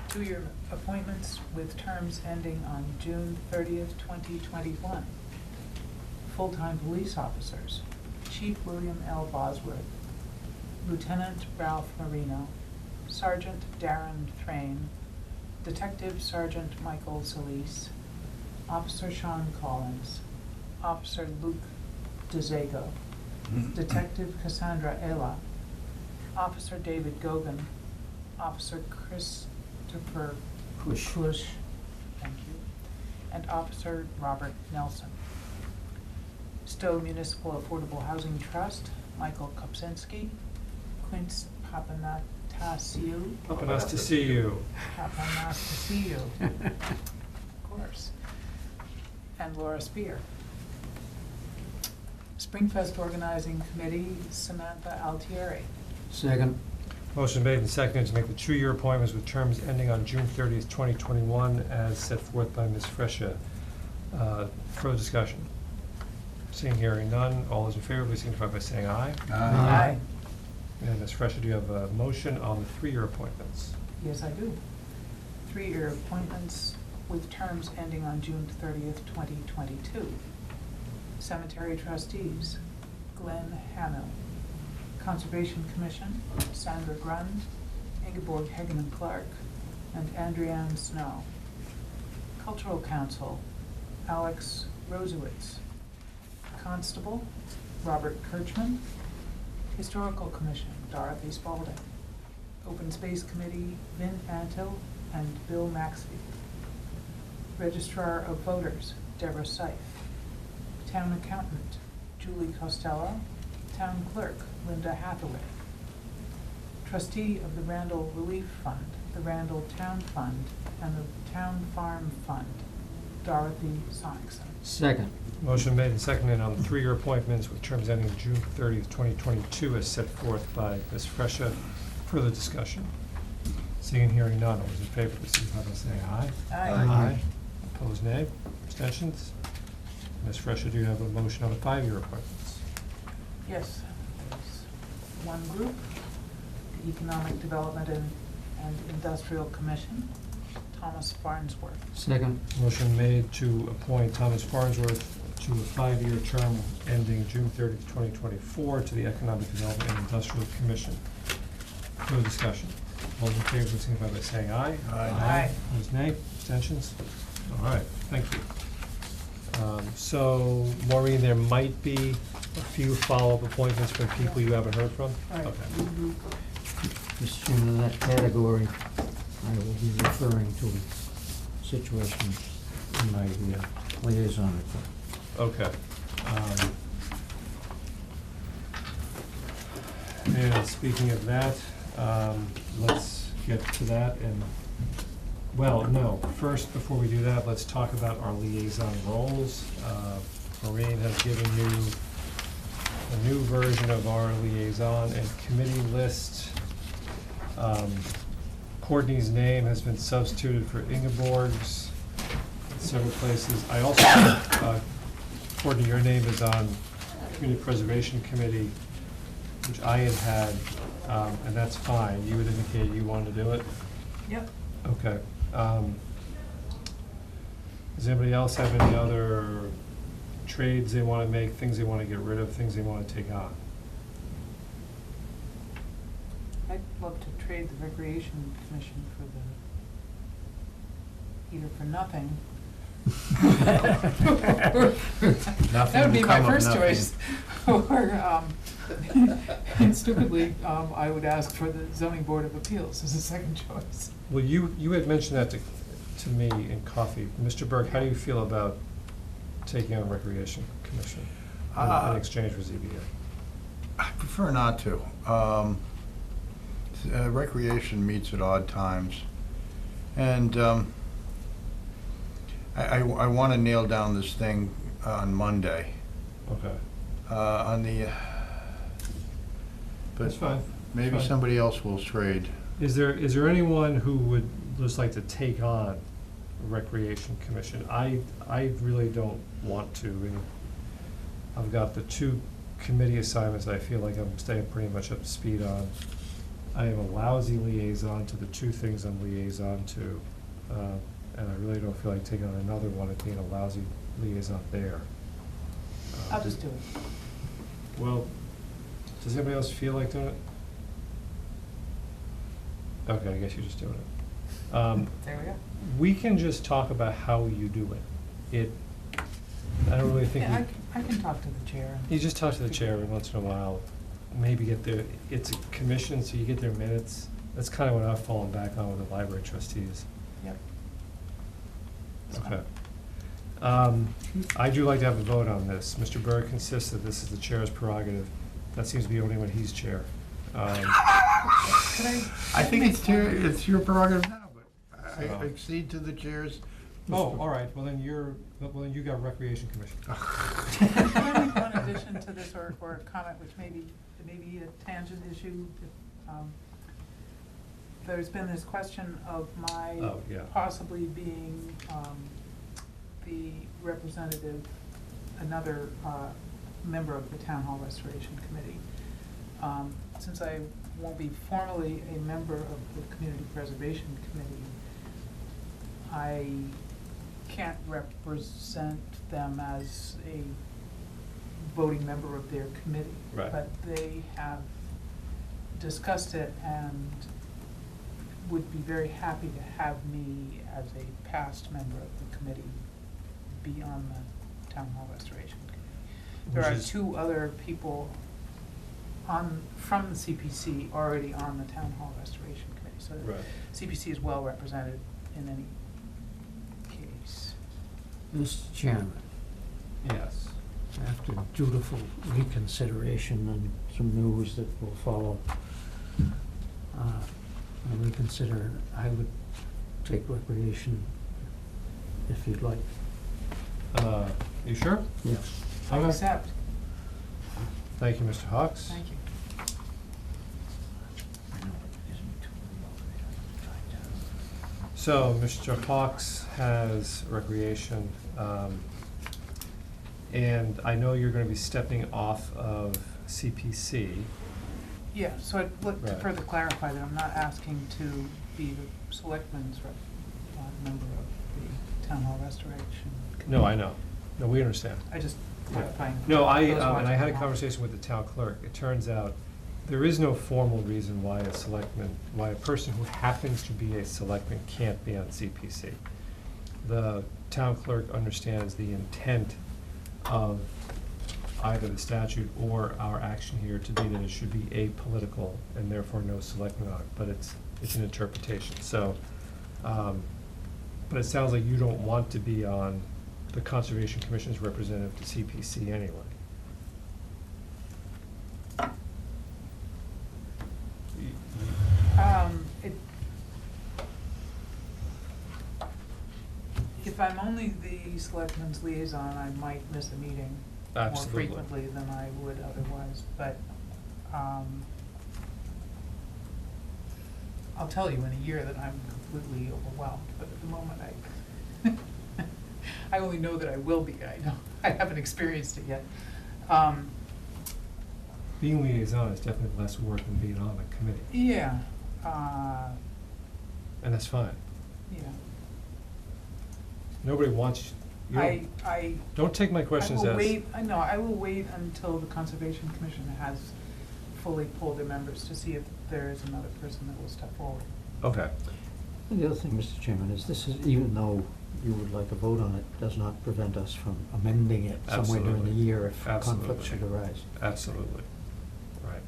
2-year appointments with terms ending on June 30th, 2021. Full-time police officers, Chief William L. Bosworth, Lieutenant Ralph Marino, Sergeant Darren Thrain, Detective Sergeant Michael Solis, Officer Sean Collins, Officer Luke DeZago, Detective Cassandra Ela, Officer David Gogan, Officer Christopher Push. Thank you, and Officer Robert Nelson. Stow Municipal Affordable Housing Trust, Michael Kopsinski, Quince Papanastasiou. Up and us to see you. Papanastasiou, of course, and Laura Spear. Springfest Organizing Committee, Samantha Altieri. Second. Motion made and seconded to make the 2-year appointments with terms ending on June 30th, 2021, as set forth by Ms. Fresha. Further discussion? Seeing, hearing none. All those in favor, please signify by saying aye. Aye. And Ms. Fresha, do you have a motion on the 3-year appointments? Yes, I do. 3-year appointments with terms ending on June 30th, 2022. Cemetery Trustees, Glenn Hamill. Conservation Commission, Sandra Grund, Ingeborg Hageman Clark, and Andrianne Snow. Cultural Council, Alex Rosewitz. Constable, Robert Kirchman. Historical Commission, Dorothy Spalding. Open Space Committee, Vin Antil and Bill Maxfield. Registrar of Voters, Deborah Seif. Town Accountant, Julie Costello. Town Clerk, Linda Hathaway. Trustee of the Randall Relief Fund, the Randall Town Fund, and the Town Farm Fund, Dorothy Sonicson. Second. Motion made and seconded on the 3-year appointments with terms ending June 30th, 2022, as set forth by Ms. Fresha. Further discussion? Seeing and hearing none. All those in favor, please signify by saying aye. Aye. Opposed, nay. Abstentions? Ms. Fresha, do you have a motion on the 5-year appointments? Yes, there's one group, the Economic Development and Industrial Commission, Thomas Farnsworth. Second. Motion made to appoint Thomas Farnsworth to a 5-year term ending June 30th, 2024 to the Economic Development and Industrial Commission. No discussion. All in favor, please signify by saying aye. Aye. Opposed, nay. Abstentions? All right, thank you. So, Maureen, there might be a few follow-up appointments from people you haven't heard from? Right. Okay. Mr. Chairman, in that category, I will be referring to a situation in my liaison report. Okay. And speaking of that, let's get to that and, well, no, first, before we do that, let's talk about our liaison roles. Maureen has given you a new version of our liaison and committee list. Courtney's name has been substituted for Ingeborg's in several places. I also, Courtney, your name is on Community Preservation Committee, which I had, and that's fine. You would indicate you wanted to do it? Yep. Okay. Does anybody else have any other trades they want to make, things they want to get rid of, things they want to take on? I'd love to trade the Recreation Commission for the, either for nothing. That would be my first choice. Or, and stupidly, I would ask for the Zoning Board of Appeals as a second choice. Well, you had mentioned that to me in coffee. Mr. Burke, how do you feel about taking on Recreation Commission in exchange for ZBA? I prefer not to. Recreation meets at odd times, and I want to nail down this thing on Monday. Okay. On the That's fine. Maybe Fine. somebody else will trade. Is there anyone who would just like to take on Recreation Commission? I really don't want to, and I've got the 2 committee assignments I feel like I'm staying pretty much up to speed on. I am a lousy liaison to the 2 things I'm liaison to, and I really don't feel like taking on another one and being a lousy liaison there. I'll just do it. Well, does anybody else feel like doing it? Okay, I guess you're just doing it. There we go. We can just talk about how you do it. I don't really think. Yeah, I can talk to the chair. You just talk to the chair every once in a while, maybe get their, it's a commission, so you get their minutes. That's kind of what I've fallen back on with the library trustees. Yep. Okay. I do like to have a vote on this. Mr. Berg insists that this is the chair's prerogative. That seems to be only when he's chair. I think it's your prerogative now, but I So- accede to the chair's. Oh, all right, well then you got Recreation Commission. Can I make one addition to this, or a comment, which may be a tangent issue? There's been this question of my Oh, yeah. possibly being the representative, another member of the Town Hall Restoration Committee. Since I won't be formally a member of the Community Preservation Committee, I can't represent them as a voting member of their committee. Right. But they have discussed it and would be very happy to have me as a past member of the committee be on the Town Hall Restoration Committee. There Which are is- 2 other people from the CPC already on the Town Hall Restoration Committee, so Right. CPC is well represented in any case. Mr. Chairman, Yes. after dutiful reconsideration and some news that will follow, and reconsider, I would take recreation if you'd like. You sure? Yes. I Okay. accept. Thank you, Mr. Hawks. Thank you. So, Mr. Hawks has Recreation, and I know you're gonna be stepping off of CPC. Yeah, so I'd like to Right. further clarify that I'm not asking to be the selectman's member of the Town Hall Restoration Committee. No, I know. No, we understand. I just clarifying. No, those and I watching had a at home. conversation with the town clerk. It turns out there is no formal reason why a person who happens to be a selectman can't be on CPC. The town clerk understands the intent of either the statute or our action here to be that it should be apolitical and therefore no selectman on it, but it's an interpretation. So, but it sounds like you don't want to be on the Conservation Commission's representative to CPC anyway. If I'm only the selectman's liaison, I might miss a meeting more Absolutely. frequently than I would otherwise, but, I'll tell you in a year that I'm completely overwhelmed, but at the moment I only know that I will be, I haven't experienced it yet. Being liaison is definitely less work than being on the committee, Yeah, and that's fine. yeah. Nobody wants, you don't take my questions as. I will wait until the Conservation Commission has fully pulled their members to see if there is another person that will step forward. Okay. And the other thing, Mr. Chairman, is this is, even though you would like a vote on it, does not prevent us from amending it somewhere during the Absolutely. year if conflict Absolutely. should arise. Absolutely. Right.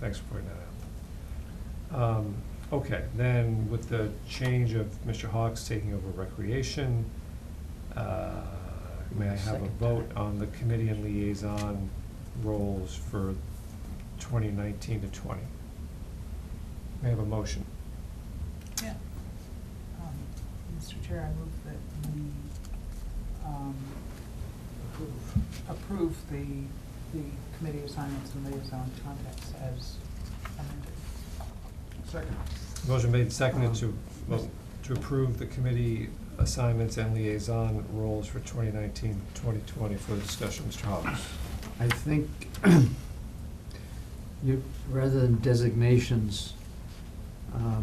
Thanks for pointing that out. Okay, then with the change of Mr. Hawks taking over Recreation, may I have a vote on the committee and liaison roles for 2019 to 20? May I have a motion? Yeah. Mr. Chair, I move that we approve the committee assignments and liaison contacts as amended. Second. Motion made and seconded to approve the committee assignments and liaison roles for 2019-2020 for discussion. Mr. Hobbs. I think rather than designations,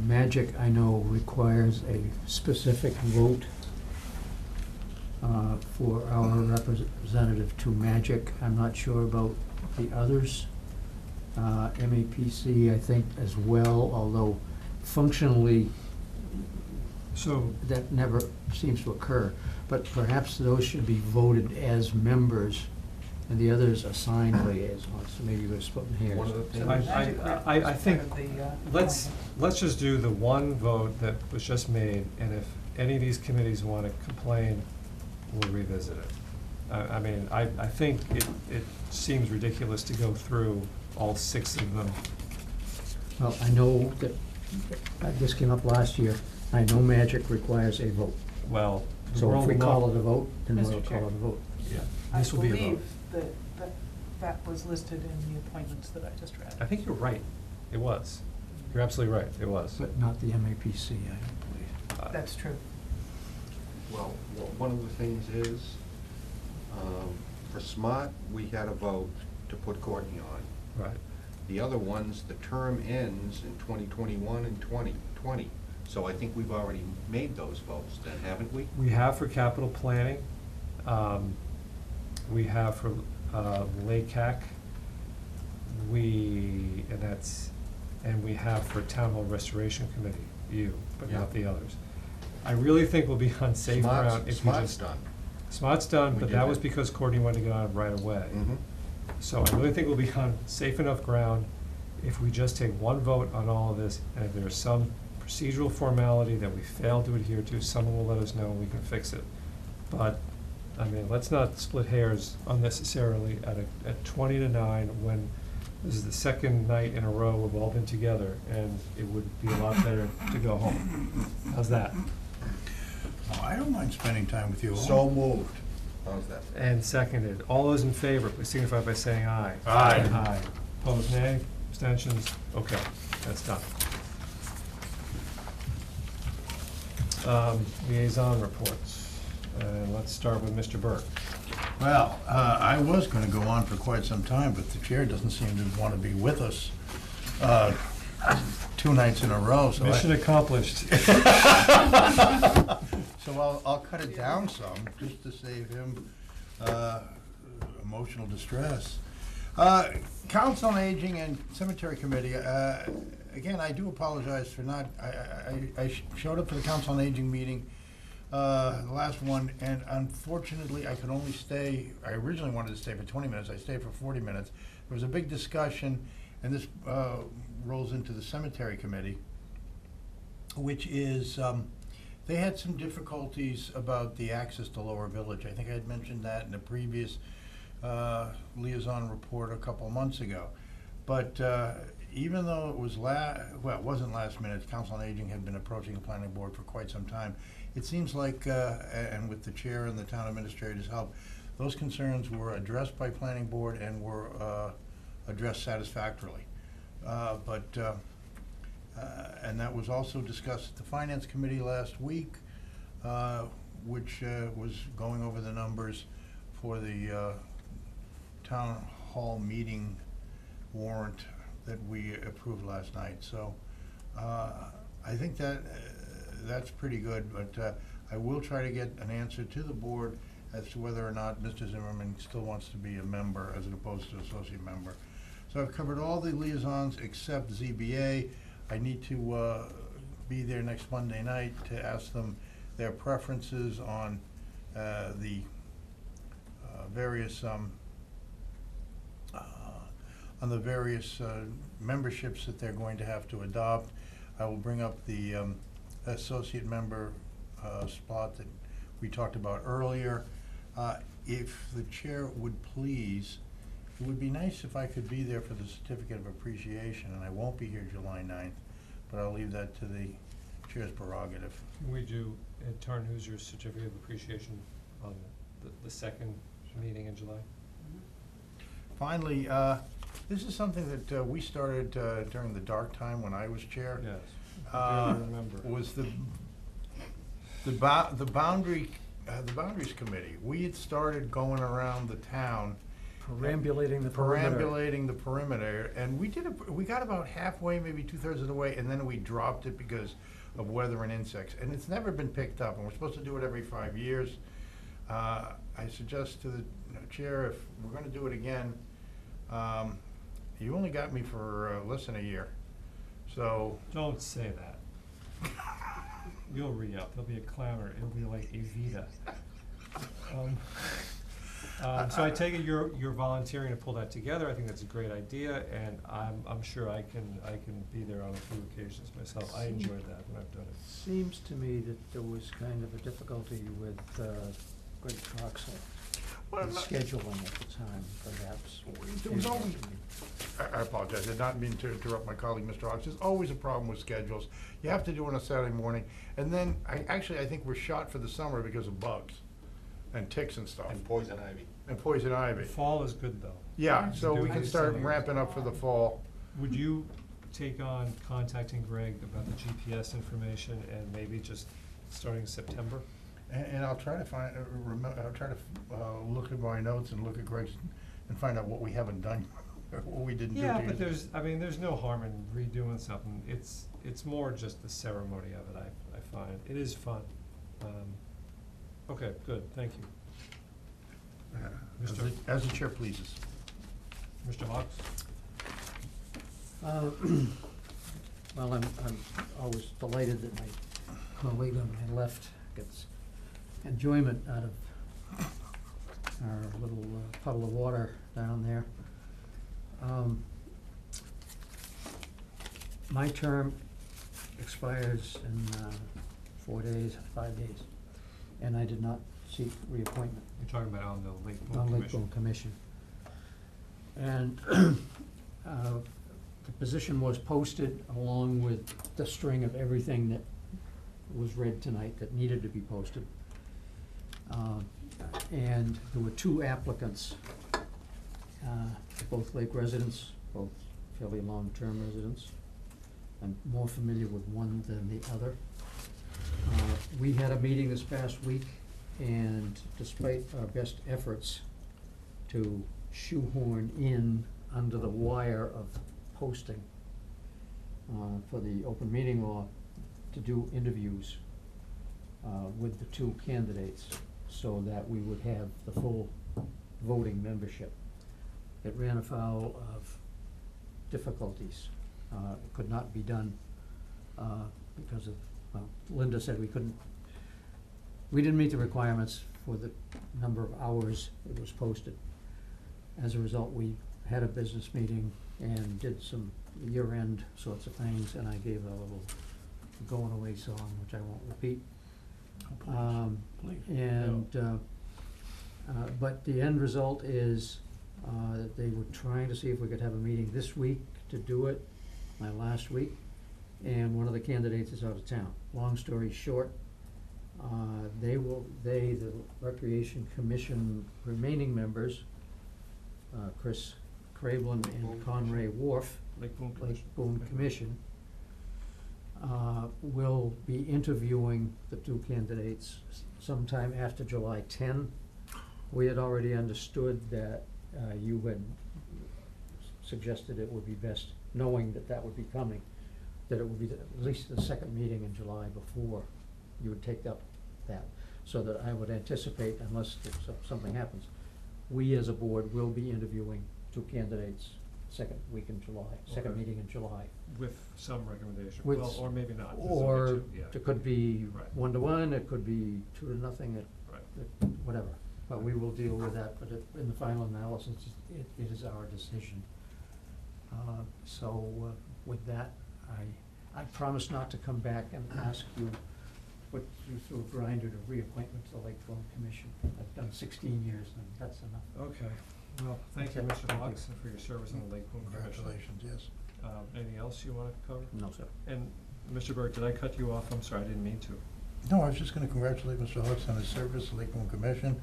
Magic, I know, requires a specific vote for our representative to Magic. I'm not sure about the others. MAPC, I think, as well, although functionally, So, that never seems to occur. But perhaps those should be voted as members, and the others assigned liaisons. So maybe we're splitting hairs. One of the things- I think, Part of the, let's just do the one vote that was just made, and if any of these committees want to complain, we'll revisit it. I mean, I think it seems ridiculous to go through all 6 of them. Well, I know that, this came up last year, I know Magic requires a vote. Well, the So if world we will call not- it a vote, then we'll Mr. Chair. call it a vote. Yeah, I this will be a vote. believe that was listed in the appointments that I just read. I think you're right. It was. You're absolutely right. It was. But not the MAPC, I don't believe. That's true. Well, one of the things is, for SMART, we had a vote to put Courtney on. Right. The other ones, the term ends in 2021 and 2020. So I think we've already made those votes then, haven't we? We have for capital planning, we have for LACAC, and we have for Town Hall Restoration Committee, you, but not the others. I really think we'll be on safe ground if we Smart's just. done. Smart's done, We but did that was that. because Courtney wanted to get on it right away. Mhm. So I really think we'll be on safe enough ground if we just take one vote on all of this, and if there's some procedural formality that we fail to adhere to, someone will let us know and we can fix it. But, I mean, let's not split hairs unnecessarily at 20 to 9 when this is the second night in a row we've all been together, and it would be a lot better to go home. How's that? Oh, I don't mind spending time with you all. So moved. How's that? And seconded. All those in favor, please signify by saying aye. Aye. Aye. Opposed, nay? Abstentions? Okay, that's done. Liaison reports. And let's start with Mr. Burke. Well, I was gonna go on for quite some time, but the chair doesn't seem to want to be with us 2 nights in a row, so Mission accomplished. So I'll cut it down some, just to save him emotional distress. Council on Aging and Cemetery Committee, again, I do apologize for not, I showed up for the Council on Aging meeting, the last one, and unfortunately, I could only stay, I originally wanted to stay for 20 minutes, I stayed for 40 minutes. There was a big discussion, and this rolls into the Cemetery Committee, which is, they had some difficulties about the access to Lower Village. I think I had mentioned that in a previous liaison report a couple of months ago. But even though it was well, it wasn't last minute, Council on Aging had been approaching the planning board for quite some time. It seems like, and with the chair and the town administrator's help, those concerns were addressed by planning board and were addressed satisfactorily. And that was also discussed at the Finance Committee last week, which was going over the numbers for the town hall meeting warrant that we approved last night. So I think that that's pretty good, but I will try to get an answer to the board as to whether or not Mr. Zimmerman still wants to be a member as opposed to associate member. So I've covered all the liaisons except ZBA. I need to be there next Monday night to ask them their preferences on the various memberships that they're going to have to adopt. I will bring up the associate member spot that we talked about earlier. If the chair would please, it would be nice if I could be there for the certificate of appreciation, and I won't be here July 9th, but I'll leave that to the chair's prerogative. Can we do, in turn, who's your certificate of appreciation on the second meeting in July? Finally, This is something that we started during the dark time when I was chair. Yes, I do remember. Was the Boundaries Committee. We had started going around the town. Perambulating the perimeter. Perambulating the perimeter, and we got about halfway, maybe 2/3 of the way, and then we dropped it because of weather and insects, and it's never been picked up, and we're supposed to do it every 5 years. I suggest to the chair, if we're gonna do it again, you only got me for less than a year, so. Don't say that. You'll re-up, there'll be a clamor, it'll be like Evita. So I take it you're volunteering to pull that together. I think that's a great idea, and I'm sure I can be there on a few occasions myself. I enjoyed that when I've done it. Seems to me that there was kind of a difficulty with Greg Troxel. Well, with scheduling at the time, perhaps. There was always, I apologize, I did not mean to interrupt my colleague, Mr. Hawks. There's always a problem with schedules. You have to do it on a Saturday morning, and then, I think we're shot for the summer because of bugs and ticks and stuff. And poison ivy. And poison ivy. Fall is good, though. Yeah, so we Do can it start summer. ramping up for the fall. Would you take on contacting Greg about the GPS information and maybe just starting in September? And I'll try to find, I'll try to look at my notes and look at Greg's and find out what we haven't done, or what we didn't do. Yeah, but there's no harm in redoing something. It's more just the ceremony of it, I find. It is fun. Okay, good, thank you. As the chair pleases. Mr. Hawks? Well, I'm always delighted that my colleague on my left gets enjoyment out of our little puddle of water down there. My term expires in 5 days, and I did not seek reappointment. You're talking about on the Lake Boone On Commission? Lake Boone Commission. And the position was posted along with the string of everything that was read tonight that needed to be posted. And there were 2 applicants, both Lake residents, both fairly long-term residents. I'm more familiar with one than the other. We had a meeting this past week, and despite our best efforts to shoehorn in under the wire of posting for the open meeting law to do interviews with the 2 candidates so that we would have the full voting membership. It ran afoul of difficulties. It could not be done because of, well, Linda said we didn't meet the requirements for the number of hours it was posted. As a result, we had a business meeting and did some year-end sorts of things, and I gave a little going away song, which I won't repeat. But the end result is that they were trying to see if we could have a meeting this week to do it, my last week, and one of the candidates is out of town. Long story short, the Recreation Commission remaining members, Chris Crablin and Conray Wharf, Lake Boone Lake Boone Commission, will be interviewing the 2 candidates sometime after July 10. We had already understood that you had suggested it would be best, knowing that that would be coming, that it would be at least the second meeting in July before you would take up that, so that I would anticipate, unless something happens, we as a board will be interviewing 2 candidates second week in July, second Okay. meeting in July. With some recommendation, With well, or maybe not. There's Or only 2, yeah. it could be Right. 1-to-1, it could be 2-0, Right. whatever. But we will deal with that, but in the final analysis, it is our decision. So with that, I promise not to come back and ask you, put you through a grinder to reappointment to the Lake Boone Commission. I've done 16 years, and that's enough. Okay, well, thank you, Okay. Mr. Hawks, for your service on the Lake Boone Commission. Congratulations, yes. Anything else you want to cover? No, sir. And, Mr. Burke, did I cut you off? I'm sorry, I didn't mean to. No, I was just gonna congratulate Mr. Hooks on his service to Lake Boone Commission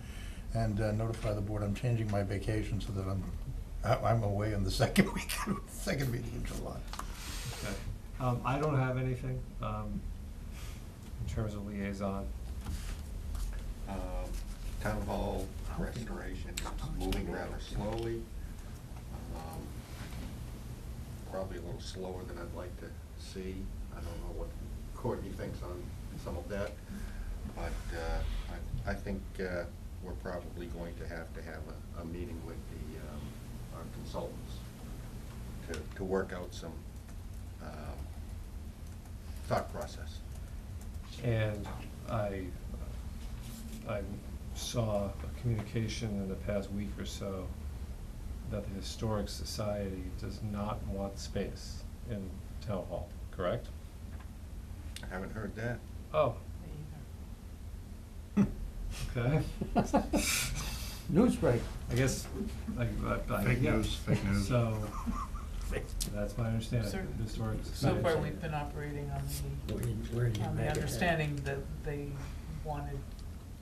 and notify the board I'm changing my vacation so that I'm I'm away on the second weekend, second meeting in July. Okay. I don't have anything, in terms of liaison. Town hall restoration is moving rather slowly. Probably a little slower than I'd like to see. I don't know what Courtney thinks on some of that, but I think we're probably going to have a meeting with our consultants to work out some thought process. And I saw a communication in the past week or so that the Historic Society does not want space in Town Hall, correct? I haven't heard that. Oh, okay. News break. I guess, Fake yeah. news, fake news. So, that's my understanding, So- the Historic So Society. far, we've been operating on the understanding that they wanted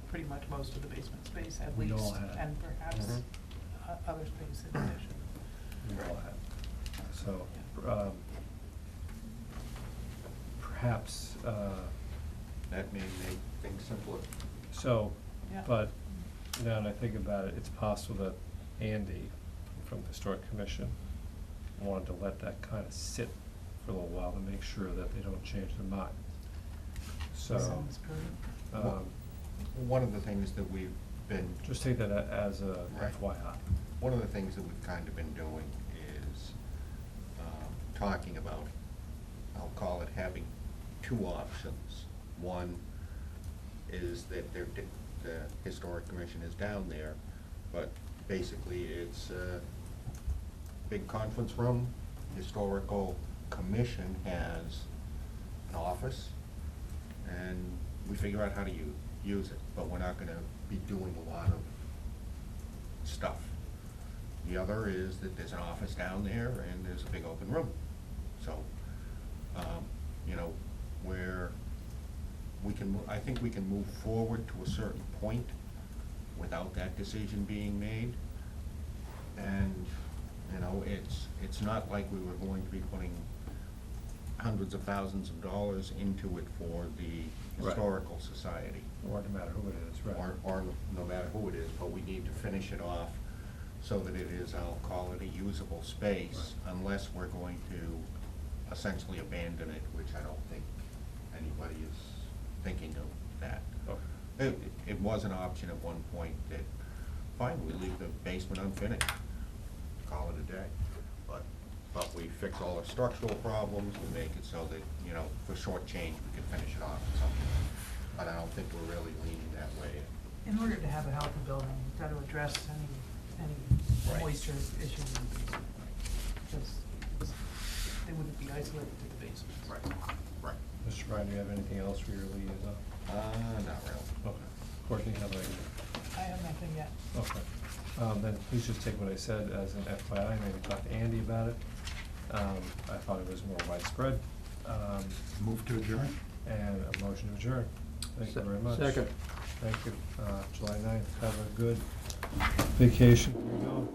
pretty much most of the basement space at We least, all have. and perhaps Mhm. Other space in addition. We all have. So, perhaps, That may make things simpler. so, Yeah. but now that I think about it, it's possible that Andy from the Historic Commission wanted to let that kind of sit for a little while to make sure that they don't change their mind. So, Sounds good. One of the things that we've been. just take that as a Right. FYI. One of the things that we've kind of been doing is talking about, I'll call it having two options. One is that the Historic Commission is down there, but basically it's a big conference room. Historical Commission has an office, and we figure out how to use it, but we're not gonna be doing a lot of stuff. The other is that there's an office down there and there's a big open room. So, you know, where we can, I think we can move forward to a certain point without that decision being made. And, you know, it's not like we were going to be putting hundreds of thousands of dollars into it for the Right. Historical Society. Or no matter who it is, right? Or no matter who it is, but we need to finish it off so that it is, I'll call it a usable space, unless we're going to essentially abandon it, which I don't think anybody is thinking of that. Okay. It was an option at one point that, fine, we leave the basement unfinished, call it a day. But we fix all our structural problems, we make it so that, you know, for short change, we can finish it off or something. But I don't think we're really leaning that way. In order to have a healthy building, you've got to address any Right. moisture issues in the basement. Because they wouldn't be isolated to the basement. Right. Mr. Ryan, do you have anything else for your liaison? Not really. Okay. Courtney, how about you? I have nothing yet. Okay. Then please just take what I said as an FYI, maybe talk to Andy about it. I thought it was more widespread. Move to adjourn? And a motion to adjourn. Thank you very much. Second. Thank you. July 9th, have a good vacation. Here you go.